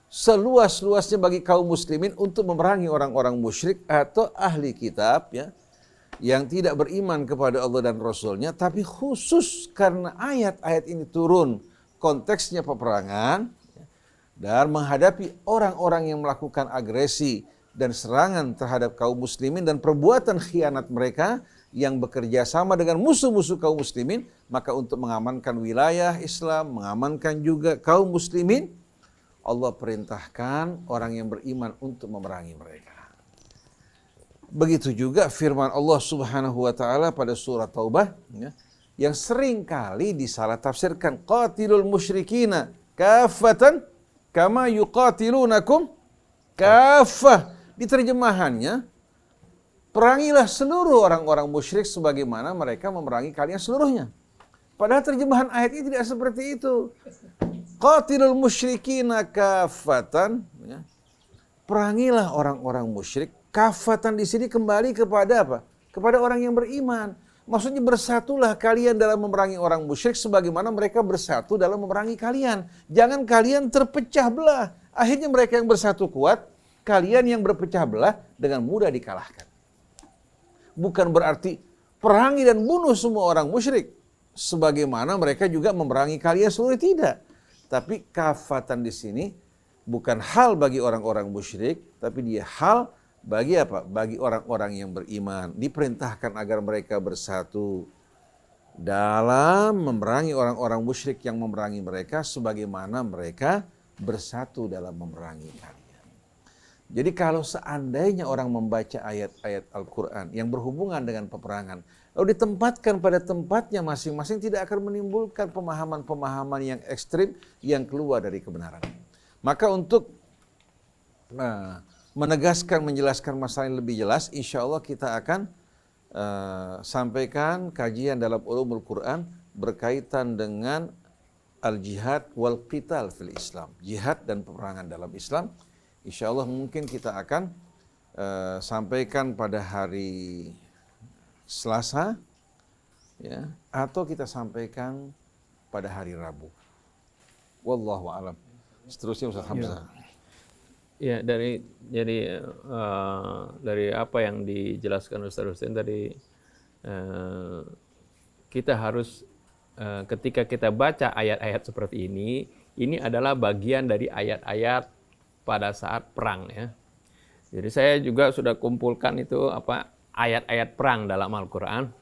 seluas-luasnya bagi kaum muslimin untuk memerangi orang-orang musyrik atau ahli kitab ya yang tidak beriman kepada Allah dan Rasul-Nya, tapi khusus karena ayat-ayat ini turun konteksnya peperangan dan menghadapi orang-orang yang melakukan agresi dan serangan terhadap kaum muslimin dan perbuatan khianat mereka yang bekerja sama dengan musuh-musuh kaum muslimin, maka untuk mengamankan wilayah Islam, mengamankan juga kaum muslimin, Allah perintahkan orang yang beriman untuk memerangi mereka. Begitu juga firman Allah Subhanahu wa taala pada surat Taubah ya, yang sering kali disalah tafsirkan, qatilul musyrikina kaffatan kama yuqatilunakum kaffah. Di terjemahannya, perangilah seluruh orang-orang musyrik sebagaimana mereka memerangi kalian seluruhnya. Padahal terjemahan ayat ini tidak seperti itu. Qatilul musyrikina kaffatan, ya. Perangilah orang-orang musyrik. Kaffatan di sini kembali kepada apa? Kepada orang yang beriman. Maksudnya bersatulah kalian dalam memerangi orang musyrik sebagaimana mereka bersatu dalam memerangi kalian. Jangan kalian terpecah belah. Akhirnya mereka yang bersatu kuat, kalian yang berpecah belah dengan mudah dikalahkan. Bukan berarti perangi dan bunuh semua orang musyrik. Sebagaimana mereka juga memerangi kalian seluruh, tidak. Tapi kafatan di sini bukan hal bagi orang-orang musyrik, tapi dia hal bagi apa? Bagi orang-orang yang beriman. Diperintahkan agar mereka bersatu dalam memerangi orang-orang musyrik yang memerangi mereka sebagaimana mereka bersatu dalam memerangi kalian. Jadi kalau seandainya orang membaca ayat-ayat Al-Quran yang berhubungan dengan peperangan, lalu ditempatkan pada tempatnya masing-masing, tidak akan menimbulkan pemahaman-pemahaman yang ekstrim yang keluar dari kebenaran. Maka untuk menegaskan, menjelaskan masalah yang lebih jelas, insya Allah kita akan sampaikan kajian dalam Ulumul Quran berkaitan dengan al-jihad wal qital fil Islam, jihad dan peperangan dalam Islam. Insya Allah mungkin kita akan sampaikan pada hari Selasa, ya, atau kita sampaikan pada hari Rabu. Wallahu a'lam. Seterusnya Ustaz Hamzah. Ya, dari apa yang dijelaskan Ustaz Hussein tadi, kita harus ketika kita baca ayat-ayat seperti ini adalah bagian dari ayat-ayat pada saat perang, ya. Jadi saya juga sudah kumpulkan itu ayat-ayat perang dalam Al-Quran.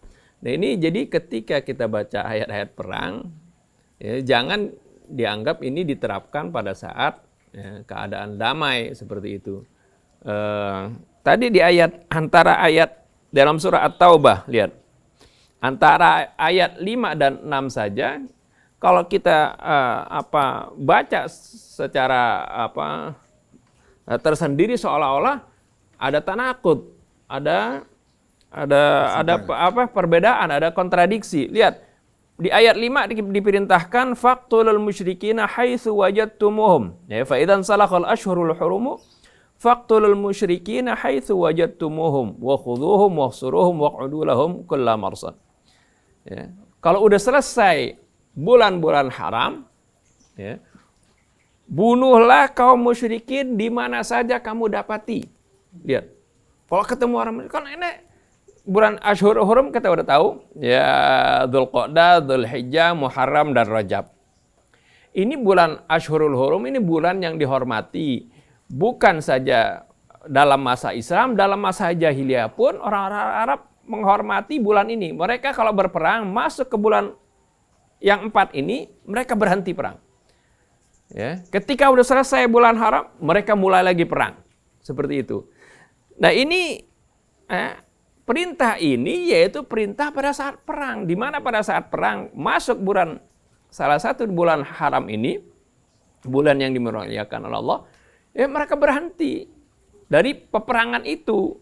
Nah ini jadi ketika kita baca ayat-ayat perang, ya, jangan dianggap ini diterapkan pada saat keadaan damai seperti itu. Tadi di antara ayat dalam surah At-Taubah, lihat. Antara ayat 5 dan 6 saja, kalau kita baca secara tersendiri seolah-olah ada tanakut, ada perbedaan, ada kontradiksi. Lihat, di ayat 5 diperintahkan faqtulul musyrikina haitsu wajadtumuhum. Ya, fa idzan salakhal ashhurul hurum faqtulul musyrikina haitsu wajadtumuhum wa khudhuhum wahsuruhum waq'udu lahum kulla marsad. Ya, kalau udah selesai bulan-bulan haram, ya, bunuhlah kaum musyrikin di mana saja kamu dapati. Lihat, kalau ketemu orang, kan ini bulan Ashhurul Hurum kita udah tahu, ya, Dzulqa'dah, Dzulhijjah, Muharram dan Rajab. Ini bulan Ashhurul Hurum, ini bulan yang dihormati. Bukan saja dalam masa Islam, dalam masa jahiliyah pun orang-orang Arab menghormati bulan ini. Mereka kalau berperang masuk ke bulan yang 4 ini, mereka berhenti perang. Ya, ketika udah selesai bulan haram, mereka mulai lagi perang. Seperti itu. Nah ini perintah ini yaitu perintah pada saat perang, di mana pada saat perang masuk salah satu bulan haram ini, bulan yang dimuliakan oleh Allah, ya mereka berhenti dari peperangan itu.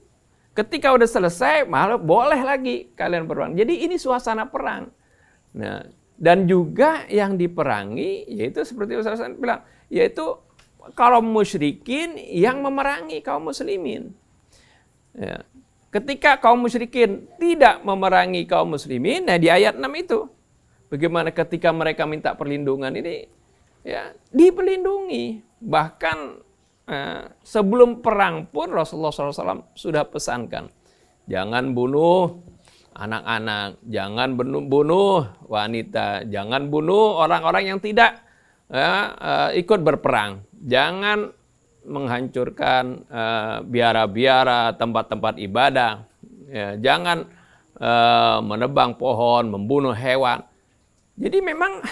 Ketika udah selesai, malah boleh lagi kalian berperang. Jadi ini suasana perang. Nah, dan juga yang diperangi yaitu seperti Ustaz bilang, yaitu kaum musyrikin yang memerangi kaum muslimin. Ya. Ketika kaum musyrikin tidak memerangi kaum muslimin, nah di ayat 6 itu, bagaimana ketika mereka minta perlindungan ini, ya dipelindungi. Bahkan sebelum perang pun Rasulullah SAW sudah pesankan, jangan bunuh anak-anak, jangan bunuh wanita, jangan bunuh orang-orang yang tidak ikut berperang, jangan menghancurkan biara-biara, tempat-tempat ibadah, ya, jangan menebang pohon, membunuh hewan. Jadi memang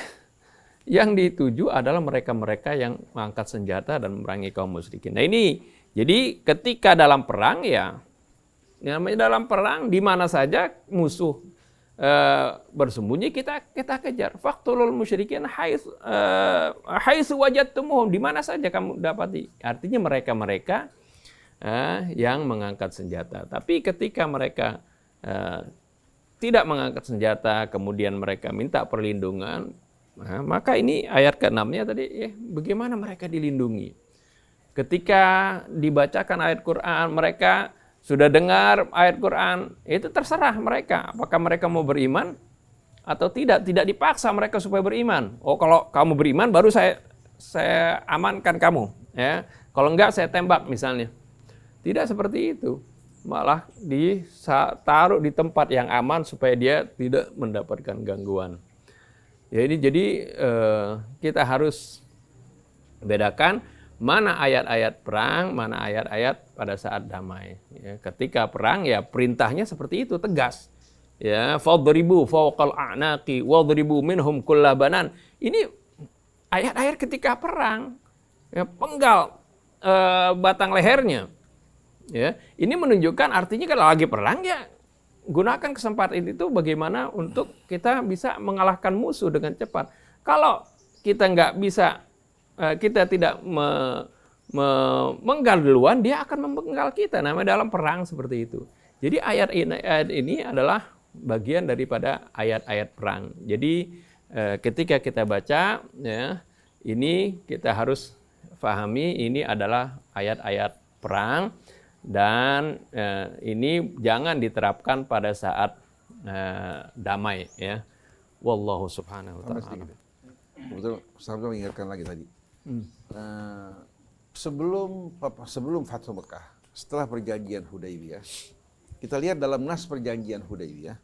yang dituju adalah mereka-mereka yang mengangkat senjata dan memerangi kaum musyrikin. Nah ini, jadi ketika dalam perang, ya namanya dalam perang, di mana saja musuh bersembunyi kita kejar. Faqtulul musyrikin haitsu wajadtumuhum, di mana saja kamu dapati. Artinya mereka-mereka yang mengangkat senjata. Tapi ketika mereka tidak mengangkat senjata, kemudian mereka minta perlindungan, maka ini ayat ke-6-nya tadi, bagaimana mereka dilindungi. Ketika dibacakan ayat Quran, mereka sudah dengar ayat Quran, itu terserah mereka. Apakah mereka mau beriman atau tidak. Tidak dipaksa mereka supaya beriman. Oh, kalau kamu beriman baru saya amankan kamu. Ya. Kalau enggak saya tembak misalnya. Tidak seperti itu. Malah ditaruh di tempat yang aman supaya dia tidak mendapatkan gangguan. Ya, jadi kita harus bedakan mana ayat-ayat perang, mana ayat-ayat pada saat damai. Ya, ketika perang ya perintahnya seperti itu, tegas. Ya, fadribu fawqal a'naqi wadribu minhum kullabanan. Ini ayat-ayat ketika perang. Ya, penggal batang lehernya. Ya, ini menunjukkan artinya kalau lagi perang ya gunakan kesempatan itu bagaimana untuk kita bisa mengalahkan musuh dengan cepat. Kalau kita nggak bisa, kita tidak menggal duluan, dia akan memenggal kita. Namanya dalam perang seperti itu. Jadi ayat ini adalah bagian daripada ayat-ayat perang. Jadi ketika kita baca, ya, ini kita harus pahami ini adalah ayat-ayat perang dan ini jangan diterapkan pada saat damai, ya. Wallahu subhanahu wa ta'ala. Betul, saya mengingatkan lagi tadi. Sebelum Fathu Mekah, setelah perjanjian Hudaybiyah, kita lihat dalam nas perjanjian Hudaybiyah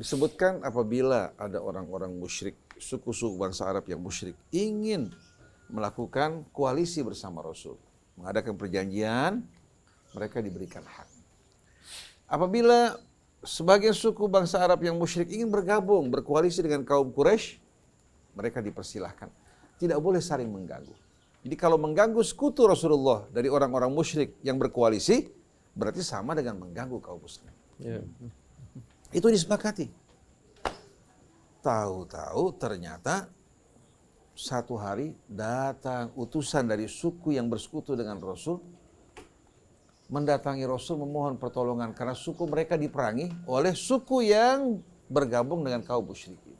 disebutkan apabila ada orang-orang musyrik, suku-suku bangsa Arab yang musyrik ingin melakukan koalisi bersama Rasul, mengadakan perjanjian, mereka diberikan hak. Apabila sebagian suku bangsa Arab yang musyrik ingin bergabung, berkoalisi dengan kaum Quraisy, mereka dipersilahkan. Tidak boleh saling mengganggu. Jadi kalau mengganggu sekutu Rasulullah dari orang-orang musyrik yang berkoalisi, berarti sama dengan mengganggu kaum muslim. Ya. Itu disepakati. Tahu-tahu ternyata satu hari datang utusan dari suku yang bersekutu dengan Rasul, mendatangi Rasul memohon pertolongan karena suku mereka diperangi oleh suku yang bergabung dengan kaum musyrikin.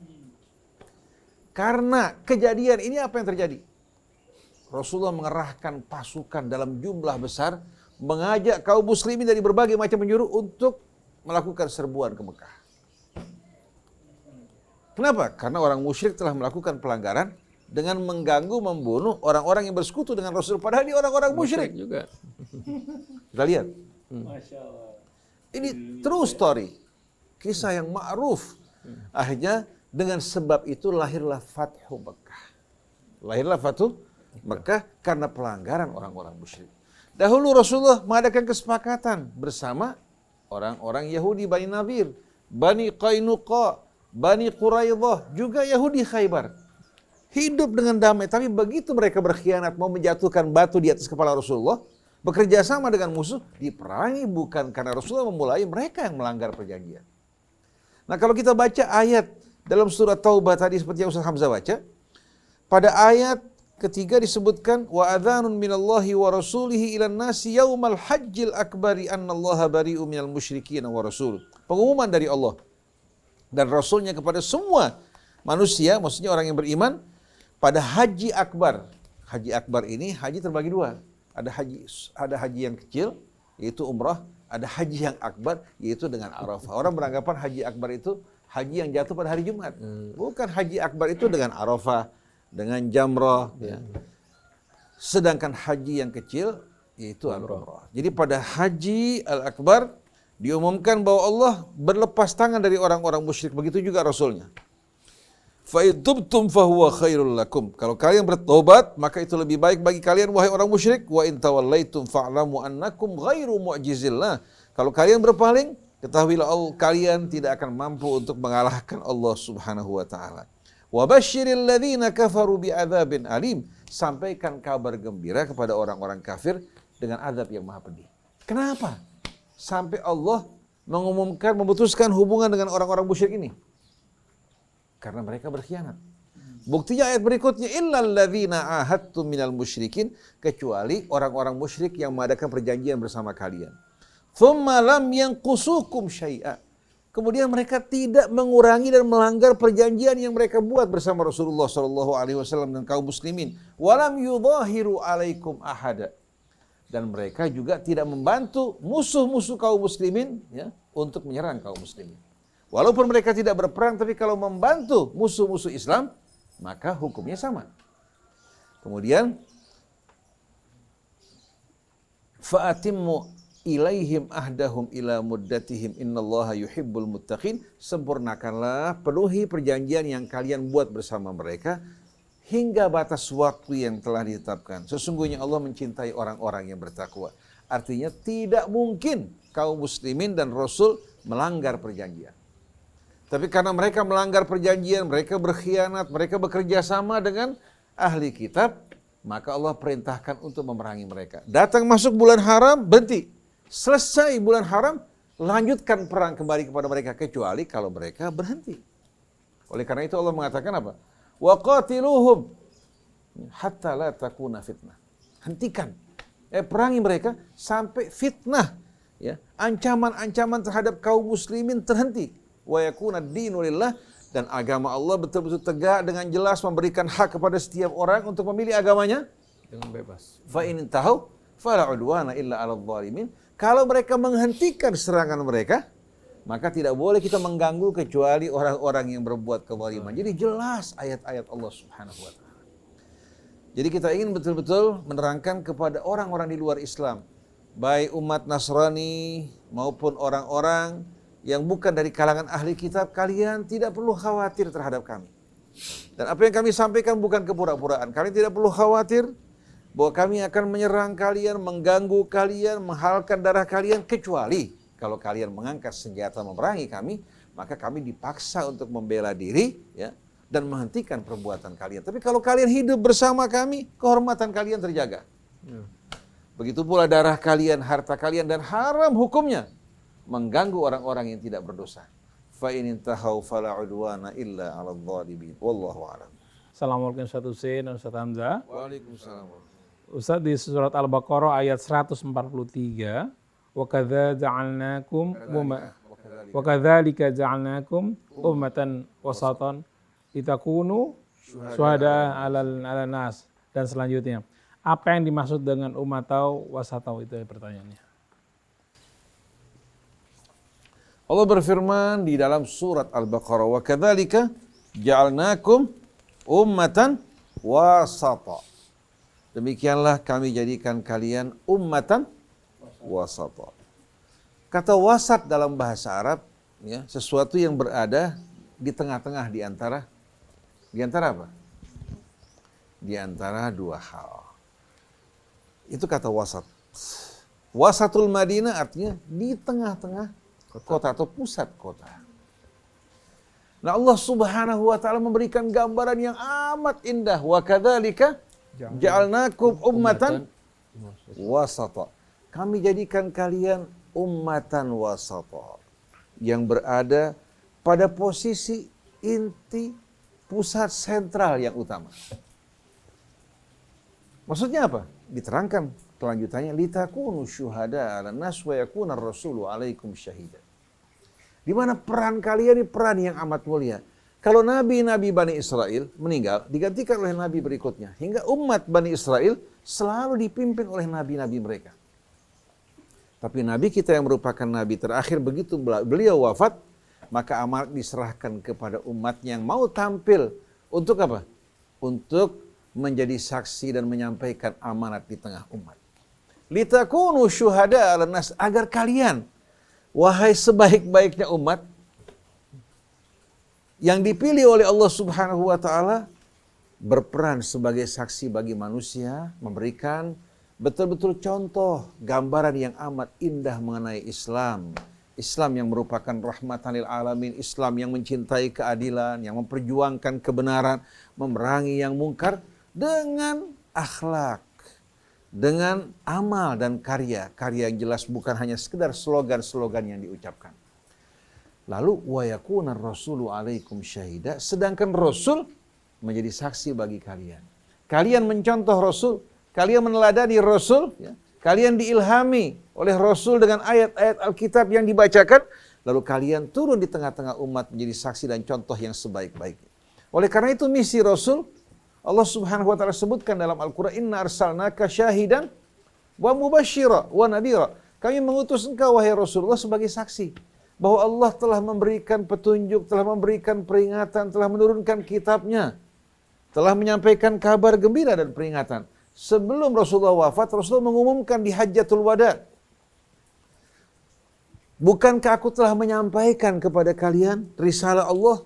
Karena kejadian ini apa yang terjadi? Rasulullah mengerahkan pasukan dalam jumlah besar, mengajak kaum muslimin dari berbagai macam penjuru untuk melakukan serbuan ke Mekah. Kenapa? Karena orang musyrik telah melakukan pelanggaran dengan mengganggu, membunuh orang-orang yang bersekutu dengan Rasul. Padahal dia orang-orang musyrik juga. Kita lihat. Ini true story. Kisah yang ma'ruf. Akhirnya dengan sebab itu lahirlah Fathu Mekah. Lahirlah Fathu Mekah karena pelanggaran orang-orang musyrik. Dahulu Rasulullah mengadakan kesepakatan bersama orang-orang Yahudi Bani Nadir, Bani Qainuqa, Bani Quraidah, juga Yahudi Khaybar. Hidup dengan damai, tapi begitu mereka berkhianat mau menjatuhkan batu di atas kepala Rasulullah, bekerja sama dengan musuh, diperangi bukan karena Rasulullah memulai, mereka yang melanggar perjanjian. Nah, kalau kita baca ayat dalam surat Taubah tadi seperti yang Ustaz Hamzah baca, pada ayat ketiga disebutkan wa adzanun minallahi wa rasulihi ilan nasi yaumal hajjil akbari annallaha bari'u minal musyrikin wa rasul. Pengumuman dari Allah dan Rasulnya kepada semua manusia, maksudnya orang yang beriman, pada haji akbar. Haji akbar ini haji terbagi dua. Ada haji yang kecil, yaitu umrah. Ada haji yang akbar, yaitu dengan Arafah. Orang beranggapan haji akbar itu haji yang jatuh pada hari Jumat. Bukan, haji akbar itu dengan Arafah, dengan jamrah. Ya. Sedangkan haji yang kecil, yaitu umrah. Jadi pada haji al-akbar, diumumkan bahwa Allah berlepas tangan dari orang-orang musyrik. Begitu juga Rasulnya. Fa'idubtum fahuwa khairul lakum. Kalau kalian bertobat, maka itu lebih baik bagi kalian, wahai orang musyrik. Wa in tawallaitum fa'lamu annakum ghairu mu'jizillah. Kalau kalian berpaling, ketahuilah kalian tidak akan mampu untuk mengalahkan Allah Subhanahu wa taala. Wa basyiril ladzina kafaru bi'adzabin alim. Sampaikan kabar gembira kepada orang-orang kafir dengan azab yang maha pedih. Kenapa? Sampai Allah mengumumkan, memutuskan hubungan dengan orang-orang musyrik ini. Karena mereka berkhianat. Buktinya ayat berikutnya, illal ladzina ahadtum minal musyrikin, kecuali orang-orang musyrik yang mengadakan perjanjian bersama kalian. Tsumma lam yanqusukum syai'a. Kemudian mereka tidak mengurangi dan melanggar perjanjian yang mereka buat bersama Rasulullah sallallahu alaihi wasallam dan kaum muslimin. Walam yudhahiru alaikum ahada. dan mereka juga tidak membantu musuh-musuh kaum muslimin ya, untuk menyerang kaum muslimin. Walaupun mereka tidak berperang, tapi kalau membantu musuh-musuh Islam, maka hukumnya sama. Kemudian, fa'atimmu ilaihim ahdahum ila muddatihim innallaha yuhibbul muttaqin. Sempurnakanlah, penuhi perjanjian yang kalian buat bersama mereka hingga batas waktu yang telah ditetapkan. Sesungguhnya Allah mencintai orang-orang yang bertakwa. Artinya tidak mungkin kaum muslimin dan Rasul melanggar perjanjian. Tapi karena mereka melanggar perjanjian, mereka berkhianat, mereka bekerja sama dengan ahli kitab, maka Allah perintahkan untuk memerangi mereka. Datang masuk bulan haram, berhenti. Selesai bulan haram, lanjutkan perang kembali kepada mereka, kecuali kalau mereka berhenti. Oleh karena itu Allah mengatakan apa? Wa qatiluhum hatta la takuna fitnah. Hentikan. Perangi mereka sampai fitnah. Ya, ancaman-ancaman terhadap kaum muslimin terhenti. Wa yakuna ad-dinu lillah, dan agama Allah betul-betul tegak dengan jelas memberikan hak kepada setiap orang untuk memilih agamanya dengan bebas. Fa in tahu fala udwana illa 'alal zalimin. Kalau mereka menghentikan serangan mereka, maka tidak boleh kita mengganggu kecuali orang-orang yang berbuat kezaliman. Jadi jelas ayat-ayat Allah Subhanahu wa taala. Jadi kita ingin betul-betul menerangkan kepada orang-orang di luar Islam, baik umat Nasrani maupun orang-orang yang bukan dari kalangan ahli kitab, kalian tidak perlu khawatir terhadap kami. Dan apa yang kami sampaikan bukan kepura-puraan. Kalian tidak perlu khawatir bahwa kami akan menyerang kalian, mengganggu kalian, menghalalkan darah kalian, kecuali kalau kalian mengangkat senjata memerangi kami, maka kami dipaksa untuk membela diri ya, dan menghentikan perbuatan kalian. Tapi kalau kalian hidup bersama kami, kehormatan kalian terjaga. Begitu pula darah kalian, harta kalian, dan haram hukumnya mengganggu orang-orang yang tidak berdosa. Fa in intahau fala udwana illa 'alal zalimin. Wallahu a'lam. Assalamualaikum Ustaz Husein dan Ustaz Hamzah. Waalaikumsalam. Ustaz, di surat Al-Baqarah ayat 143, wa kadzalika ja'alnakum ummatan wasatan litakunu syuhada 'alan nas, dan selanjutnya. Apa yang dimaksud dengan ummatau wasatau, itu pertanyaannya. Allah berfirman di dalam surat Al-Baqarah, wa kadzalika ja'alnakum ummatan wasata. Demikianlah kami jadikan kalian ummatan wasata. Kata wasat dalam bahasa Arab ya, sesuatu yang berada di tengah-tengah di antara apa? Di antara dua hal. Itu kata wasat. Wasatul Madinah artinya di tengah-tengah kota atau pusat kota. Nah, Allah Subhanahu wa taala memberikan gambaran yang amat indah. Wa kadzalika ja'alnakum ummatan wasata. Kami jadikan kalian ummatan wasata, yang berada pada posisi inti, pusat sentral yang utama. Maksudnya apa? Diterangkan kelanjutannya, litakunu syuhada 'alan nas wa yakuna ar-rasulu 'alaikum syahida. Di mana peran kalian ini peran yang amat mulia. Kalau nabi-nabi Bani Israel meninggal, digantikan oleh nabi berikutnya. Hingga umat Bani Israel selalu dipimpin oleh nabi-nabi mereka. Tapi nabi kita yang merupakan nabi terakhir, begitu beliau wafat, maka amanat diserahkan kepada umatnya yang mau tampil untuk apa? Untuk menjadi saksi dan menyampaikan amanat di tengah umat. Litakunu syuhada 'alan nas, agar kalian, wahai sebaik-baiknya umat yang dipilih oleh Allah Subhanahu wa taala, berperan sebagai saksi bagi manusia, memberikan betul-betul contoh, gambaran yang amat indah mengenai Islam. Islam yang merupakan rahmatan lil alamin, Islam yang mencintai keadilan, yang memperjuangkan kebenaran, memerangi yang mungkar dengan akhlak, dengan amal dan karya yang jelas, bukan hanya sekedar slogan-slogan yang diucapkan. Lalu wa yakuna ar-rasulu 'alaikum syahida, sedangkan Rasul menjadi saksi bagi kalian. Kalian mencontoh Rasul, kalian meneladani Rasul, ya. Kalian diilhami oleh Rasul dengan ayat-ayat Alkitab yang dibacakan, lalu kalian turun di tengah-tengah umat menjadi saksi dan contoh yang sebaik-baiknya. Oleh karena itu misi Rasul, Allah Subhanahu wa taala sebutkan dalam Al-Qur'an, inna arsalnaka syahidan wa mubashshira wa nadhira. Kami mengutus engkau wahai Rasulullah sebagai saksi bahwa Allah telah memberikan petunjuk, telah memberikan peringatan, telah menurunkan kitabnya, telah menyampaikan kabar gembira dan peringatan. Sebelum Rasulullah wafat, Rasulullah mengumumkan di Hajjatul Wada, bukankah aku telah menyampaikan kepada kalian risalah Allah?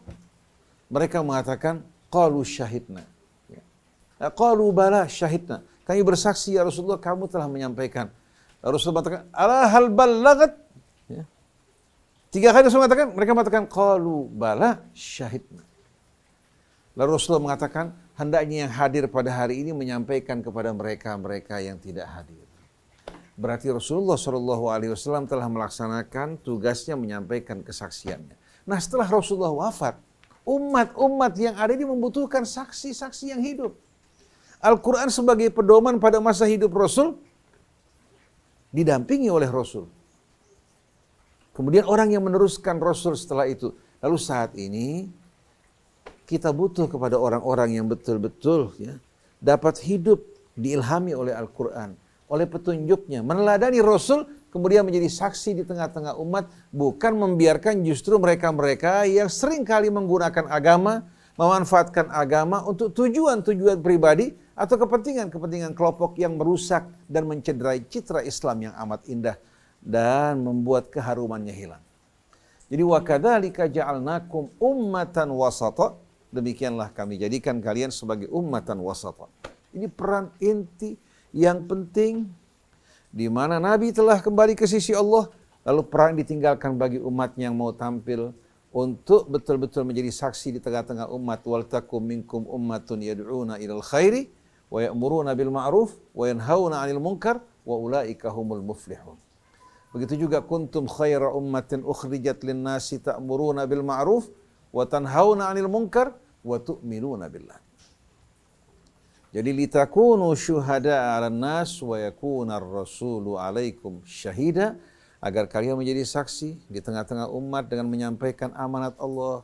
Mereka mengatakan, qalu syahidna. Qalu bala syahidna. Kami bersaksi ya Rasulullah, kamu telah menyampaikan. Rasulullah mengatakan, ala hal ballagat. Ya. 3 kali Rasulullah mengatakan, mereka mengatakan, qalu bala syahidna. Lalu Rasulullah mengatakan, hendaknya yang hadir pada hari ini menyampaikan kepada mereka yang tidak hadir. Berarti Rasulullah SAW telah melaksanakan tugasnya menyampaikan kesaksiannya. Nah setelah Rasulullah wafat, umat-umat yang ada ini membutuhkan saksi-saksi yang hidup. Al-Quran sebagai pedoman pada masa hidup Rasul, didampingi oleh Rasul. Kemudian orang yang meneruskan Rasul setelah itu. Lalu saat ini, kita butuh kepada orang-orang yang betul-betul ya, dapat hidup diilhami oleh Al-Quran, oleh petunjuknya, meneladani Rasul, kemudian menjadi saksi di tengah-tengah umat, bukan membiarkan justru mereka-mereka yang seringkali menggunakan agama, memanfaatkan agama untuk tujuan-tujuan pribadi atau kepentingan-kepentingan kelompok yang merusak dan mencederai citra Islam yang amat indah dan membuat keharumannya hilang. Jadi wa kadzalika ja'alnakum ummatan wasata. Demikianlah kami jadikan kalian sebagai ummatan wasata. Ini peran inti yang penting di mana Nabi telah kembali ke sisi Allah, lalu peran ditinggalkan bagi umat yang mau tampil untuk betul-betul menjadi saksi di tengah-tengah umat. Wal takum minkum ummatun yad'una ilal khairi wa ya'muruna bil ma'ruf wa yanhauna 'anil munkar wa ulaika humul muflihun. Begitu juga kuntum khaira ummatin ukhrijat lin-nasi ta'muruna bil ma'ruf wa tanhauna 'anil munkar wa tu'minuna billah. Jadi litakunu syuhada 'alan nas wa yakuna ar-rasulu 'alaikum syahida, agar kalian menjadi saksi di tengah-tengah umat dengan menyampaikan amanat Allah,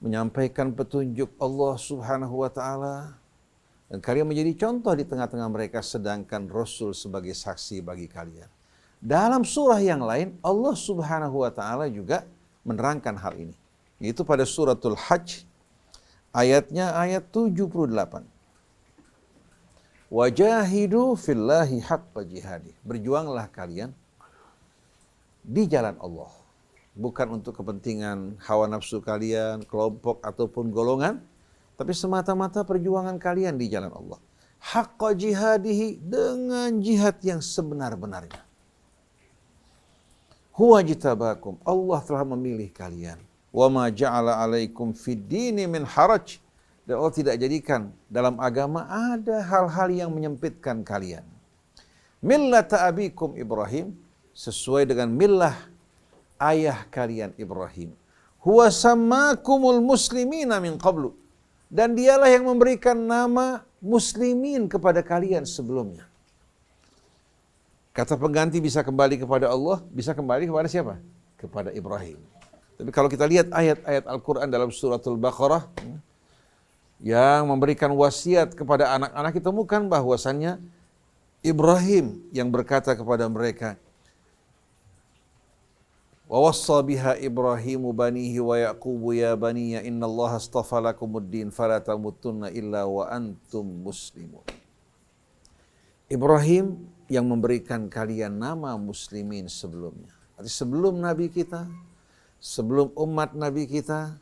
menyampaikan petunjuk Allah Subhanahu wa taala, dan kalian menjadi contoh di tengah-tengah mereka sedangkan Rasul sebagai saksi bagi kalian. Dalam surah yang lain Allah Subhanahu wa taala juga menerangkan hal ini. Yaitu pada suratul Hajj ayatnya ayat 78. Wajahidu fillahi haqqa jihadi. Berjuanglah kalian di jalan Allah. Bukan untuk kepentingan hawa nafsu kalian, kelompok ataupun golongan, tapi semata-mata perjuangan kalian di jalan Allah. Haqqa jihadihi, dengan jihad yang sebenar-benarnya. Huwa jitabakum, Allah telah memilih kalian. Wa ma ja'ala 'alaikum fid dini min haraj. Dan Allah tidak jadikan dalam agama ada hal-hal yang menyempitkan kalian. Millata abikum Ibrahim, sesuai dengan millah ayah kalian Ibrahim. Huwa sammakumul muslimina min qablu. Dan dialah yang memberikan nama muslimin kepada kalian sebelumnya. Kata pengganti bisa kembali kepada Allah, bisa kembali kepada siapa? Kepada Ibrahim. Tapi kalau kita lihat ayat-ayat Al-Quran dalam suratul Baqarah yang memberikan wasiat kepada anak-anak, kita temukan bahwasannya Ibrahim yang berkata kepada mereka, wa wassa biha Ibrahimu banihi wa Yaqubu ya baniya innallaha astafa lakumuddin fala tamutunna illa wa antum muslimun. Ibrahim yang memberikan kalian nama muslimin sebelumnya. Arti sebelum Nabi kita, sebelum umat Nabi kita,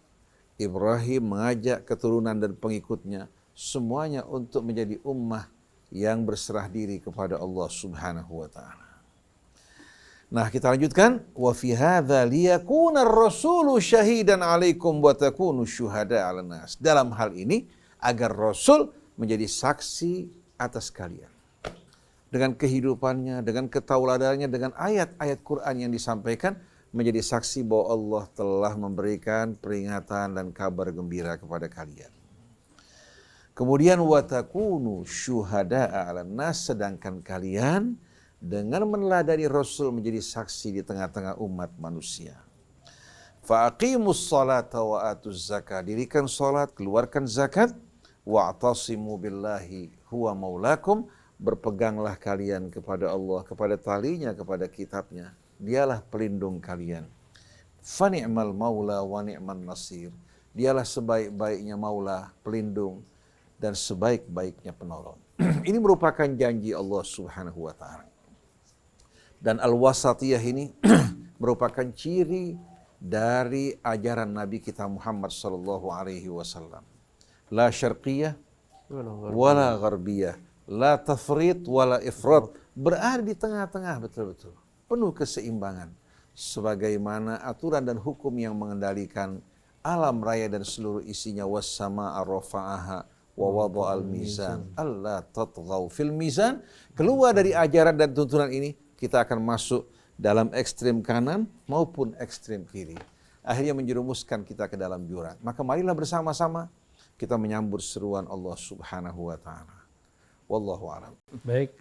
Ibrahim mengajak keturunan dan pengikutnya semuanya untuk menjadi ummah yang berserah diri kepada Allah Subhanahu wa taala. Nah, kita lanjutkan, wa fi hadza liyakuna ar-rasulu syahidan 'alaikum wa takunu syuhada 'alan nas. Dalam hal ini agar Rasul menjadi saksi atas kalian. Dengan kehidupannya, dengan ketauladannya, dengan ayat-ayat Quran yang disampaikan, menjadi saksi bahwa Allah telah memberikan peringatan dan kabar gembira kepada kalian. Kemudian wa takunu syuhada'a 'alan nas, sedangkan kalian dengan meneladani Rasul menjadi saksi di tengah-tengah umat manusia. Fa aqimus salata wa atuz zakat, dirikan salat, keluarkan zakat, wa'tasimu billahi huwa maulakum, berpeganglah kalian kepada Allah, kepada talinya, kepada kitabnya. Dialah pelindung kalian. Fa ni'mal maula wa ni'man nasir. Dialah sebaik-baiknya maula, pelindung, dan sebaik-baiknya penolong. Ini merupakan janji Allah Subhanahu wa ta'ala. Dan al-wasatiyah ini merupakan ciri dari ajaran Nabi kita Muhammad sallallahu alaihi wasallam. La syarqiyah wala gharbiyah, la tafrit wala ifrat, berada di tengah-tengah betul-betul, penuh keseimbangan, sebagaimana aturan dan hukum yang mengendalikan alam raya dan seluruh isinya. Was-samaa'a rafa'aha wa wada'al mizan alla tatghaw fil mizan. Keluar dari ajaran dan tuntunan ini, kita akan masuk dalam ekstrem kanan maupun ekstrem kiri. Akhirnya menjerumuskan kita ke dalam jurang. Maka marilah bersama-sama kita menyambut seruan Allah Subhanahu wa ta'ala. Wallahu a'lam. Baik,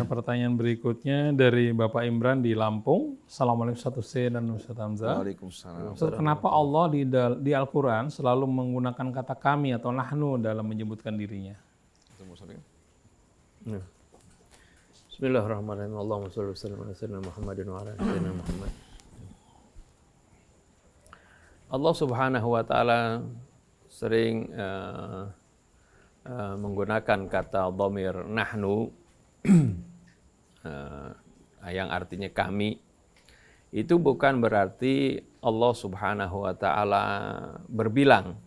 pertanyaan berikutnya dari Bapak Imran di Lampung. Assalamualaikum Ustaz Hussein dan Ustaz Hamzah. Waalaikumsalam. Ustaz, kenapa Allah di Al-Quran selalu menggunakan kata kami atau nahnu dalam menyebutkan dirinya? Bismillahirrahmanirrahim. Allahumma shalli wa sallim ala sayyidina Muhammadin wa ala sayyidina Muhammad. Allah Subhanahu wa taala sering menggunakan kata dhamir nahnu yang artinya kami. Itu bukan berarti Allah Subhanahu wa taala berbilang.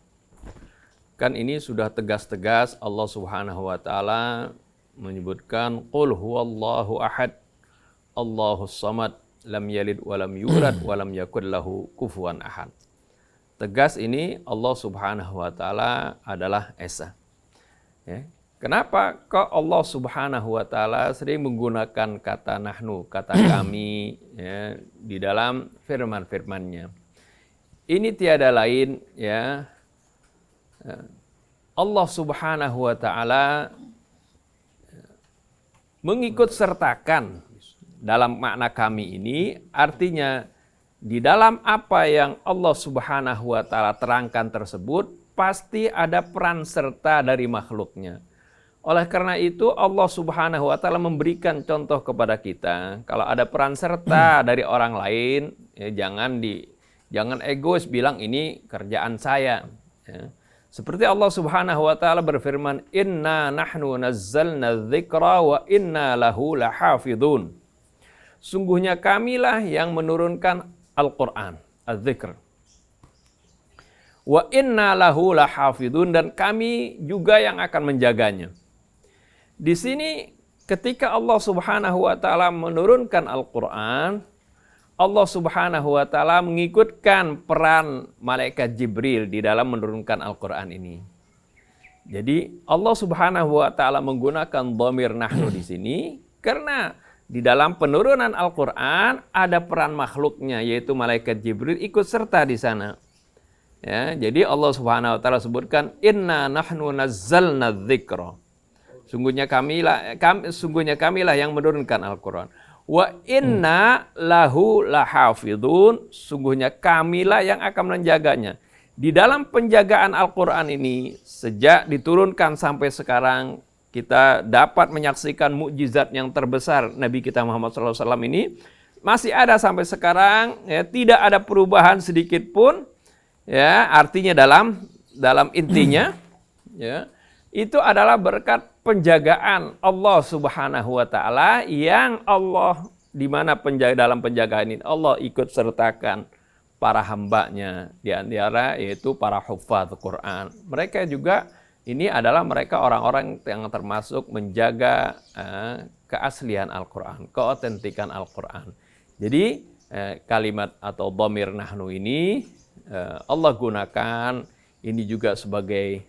Kan ini sudah tegas-tegas Allah Subhanahu wa taala menyebutkan qul huwallahu ahad Allahus samad lam yalid wa lam yulad wa lam yakul lahu kufuwan ahad. Tegas ini Allah Subhanahu wa taala adalah esa. Ya. Kenapa kok Allah Subhanahu wa taala sering menggunakan kata nahnu, kata kami ya, di dalam firman-firman-Nya? Ini tiada lain ya, Allah Subhanahu wa taala mengikut sertakan dalam makna kami ini, artinya di dalam apa yang Allah Subhanahu wa taala terangkan tersebut pasti ada peran serta dari makhluknya. Oleh karena itu Allah Subhanahu wa taala memberikan contoh kepada kita, kalau ada peran serta dari orang lain, ya jangan egois bilang ini kerjaan saya. Ya. Seperti Allah Subhanahu wa taala berfirman, "Inna nahnu nazzalna dzikra wa inna lahu lahafidun." Sungguhnya kamilah yang menurunkan Al-Qur'an, Az-Dzikr. Wa inna lahu lahafidun, dan kami juga yang akan menjaganya. Di sini ketika Allah Subhanahu wa taala menurunkan Al-Qur'an, Allah Subhanahu wa taala mengikutkan peran malaikat Jibril di dalam menurunkan Al-Qur'an ini. Jadi Allah Subhanahu wa taala menggunakan dhamir nahnu di sini karena di dalam penurunan Al-Qur'an ada peran makhluknya, yaitu malaikat Jibril ikut serta di sana. Ya, jadi Allah Subhanahu wa taala sebutkan inna nahnu nazzalna dzikra. Sungguhnya kamilah yang menurunkan Al-Qur'an. Wa inna lahu lahafidun, sungguhnya kamilah yang akan menjaganya. Di dalam penjagaan Al-Quran ini, sejak diturunkan sampai sekarang, kita dapat menyaksikan mukjizat yang terbesar Nabi kita Muhammad SAW ini. Masih ada sampai sekarang, ya, tidak ada perubahan sedikit pun. Ya, artinya dalam intinya, ya, itu adalah berkat penjagaan Allah Subhanahu wa taala, yang Allah di mana dalam penjagaan ini Allah ikut sertakan para hambanya, di antara yaitu para hufadz Quran. Mereka juga ini adalah mereka orang-orang yang termasuk menjaga keaslian Al-Quran, keotentikan Al-Quran. Jadi kalimat atau dhamir nahnu ini Allah gunakan ini juga sebagai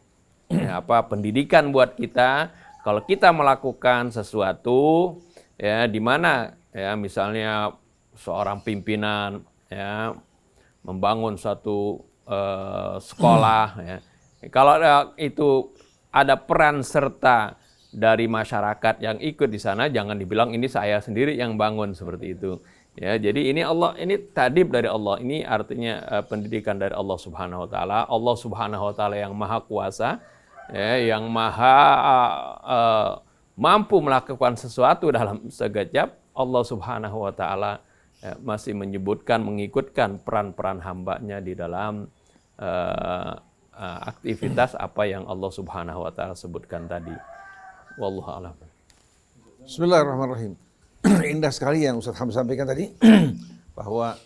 pendidikan buat kita. Kalau kita melakukan sesuatu ya, di mana ya misalnya seorang pimpinan ya membangun suatu sekolah ya, kalau itu ada peran serta dari masyarakat yang ikut di sana, jangan dibilang ini saya sendiri yang bangun seperti itu. Ya, jadi ini tadib dari Allah. Ini artinya pendidikan dari Allah Subhanahu wa taala. Allah Subhanahu wa taala yang maha kuasa, ya, yang maha mampu melakukan sesuatu dalam sekejap, Allah Subhanahu wa taala masih menyebutkan, mengikutkan peran-peran hambanya di dalam aktivitas apa yang Allah Subhanahu wa taala sebutkan tadi. Wallahu a'lam. Bismillahirrahmanirrahim. Indah sekali yang Ustaz Hamzah sampaikan tadi bahwa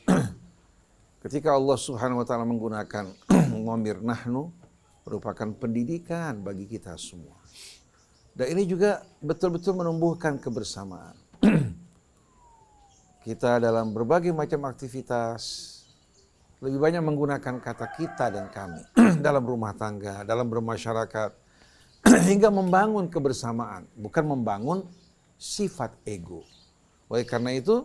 ketika Allah Subhanahu wa taala menggunakan dhamir nahnu merupakan pendidikan bagi kita semua. Dan ini juga betul-betul menumbuhkan kebersamaan. Kita dalam berbagai macam aktivitas lebih banyak menggunakan kata kita dan kami dalam rumah tangga, dalam bermasyarakat hingga membangun kebersamaan, bukan membangun sifat ego. Oleh karena itu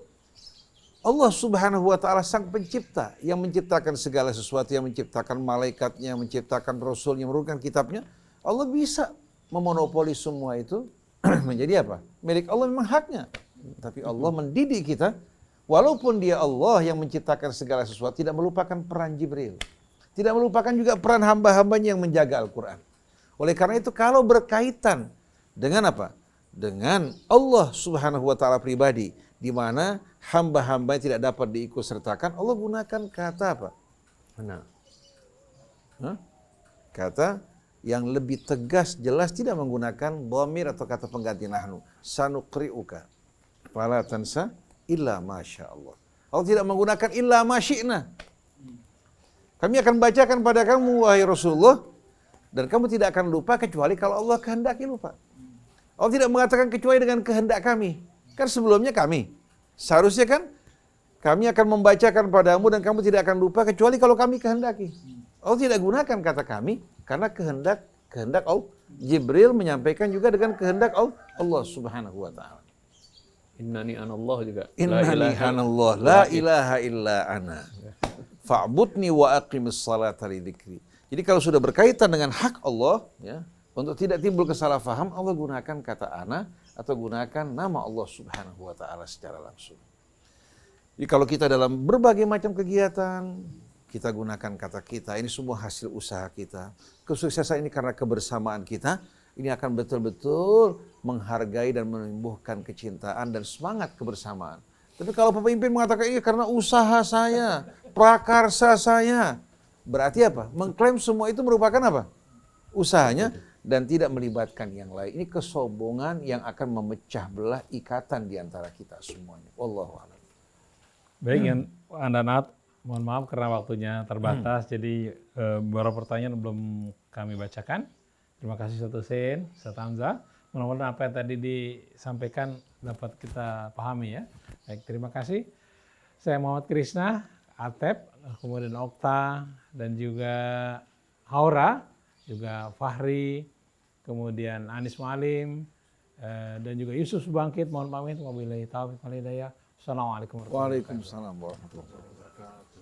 Allah Subhanahu wa taala sang pencipta yang menciptakan segala sesuatu, yang menciptakan malaikatnya, menciptakan rasulnya, menurunkan kitabnya. Allah bisa memonopoli semua itu menjadi apa? Milik Allah, memang haknya. Tapi Allah mendidik kita, walaupun dia Allah yang menciptakan segala sesuatu, tidak melupakan peran Jibril. Tidak melupakan juga peran hamba-hambanya yang menjaga Al-Quran. Oleh karena itu kalau berkaitan dengan apa? Dengan Allah Subhanahu wa taala pribadi, di mana hamba-hamba tidak dapat diikutsertakan, Allah gunakan kata apa? Mana? Kata yang lebih tegas, jelas, tidak menggunakan dhamir atau kata pengganti nahnu. Sanuqri'uka fala tansa illa masya Allah. Allah tidak menggunakan illa masyi'na. Kami akan bacakan pada kamu wahai Rasulullah, dan kamu tidak akan lupa kecuali kalau Allah kehendaki lupa. Allah tidak mengatakan kecuali dengan kehendak kami. Kan sebelumnya kami. Seharusnya kan kami akan membacakan padamu dan kamu tidak akan lupa kecuali kalau kami kehendaki. Allah tidak gunakan kata kami karena kehendak Allah. Jibril menyampaikan juga dengan kehendak Allah Subhanahu wa taala. Innani anallah juga. Innani anallah la ilaha illa ana. Fa'budni wa aqimis salata li dzikri. Jadi kalau sudah berkaitan dengan hak Allah, ya, untuk tidak timbul kesalahpaham, Allah gunakan kata ana atau gunakan nama Allah Subhanahu wa taala secara langsung. Jadi kalau kita dalam berbagai macam kegiatan, kita gunakan kata kita, ini semua hasil usaha kita. Kesuksesan ini karena kebersamaan kita, ini akan betul-betul menghargai dan menumbuhkan kecintaan dan semangat kebersamaan. Tapi kalau pemimpin mengatakan ini karena usaha saya, prakarsa saya, berarti apa? Mengklaim semua itu merupakan apa? Usahanya dan tidak melibatkan yang lain. Ini kesombongan yang akan memecah belah ikatan di antara kita semuanya. Wallahu a'lam. Baik, yang Anda Nat, mohon maaf karena waktunya terbatas, jadi beberapa pertanyaan belum kami bacakan. Terima kasih Ustaz Husein, Ustaz Hamzah. Mudah-mudahan apa yang tadi disampaikan dapat kita pahami ya. Baik, terima kasih. Saya Muhammad Krishna, Atep, kemudian Okta, dan juga Haura, juga Fahri, kemudian Anis Malim, dan juga Yusuf Bangkit. Mohon pamit, wabillahi taufiq wal hidayah. Assalamualaikum warahmatullahi wabarakatuh. Waalaikumsalam warahmatullahi wabarakatuh.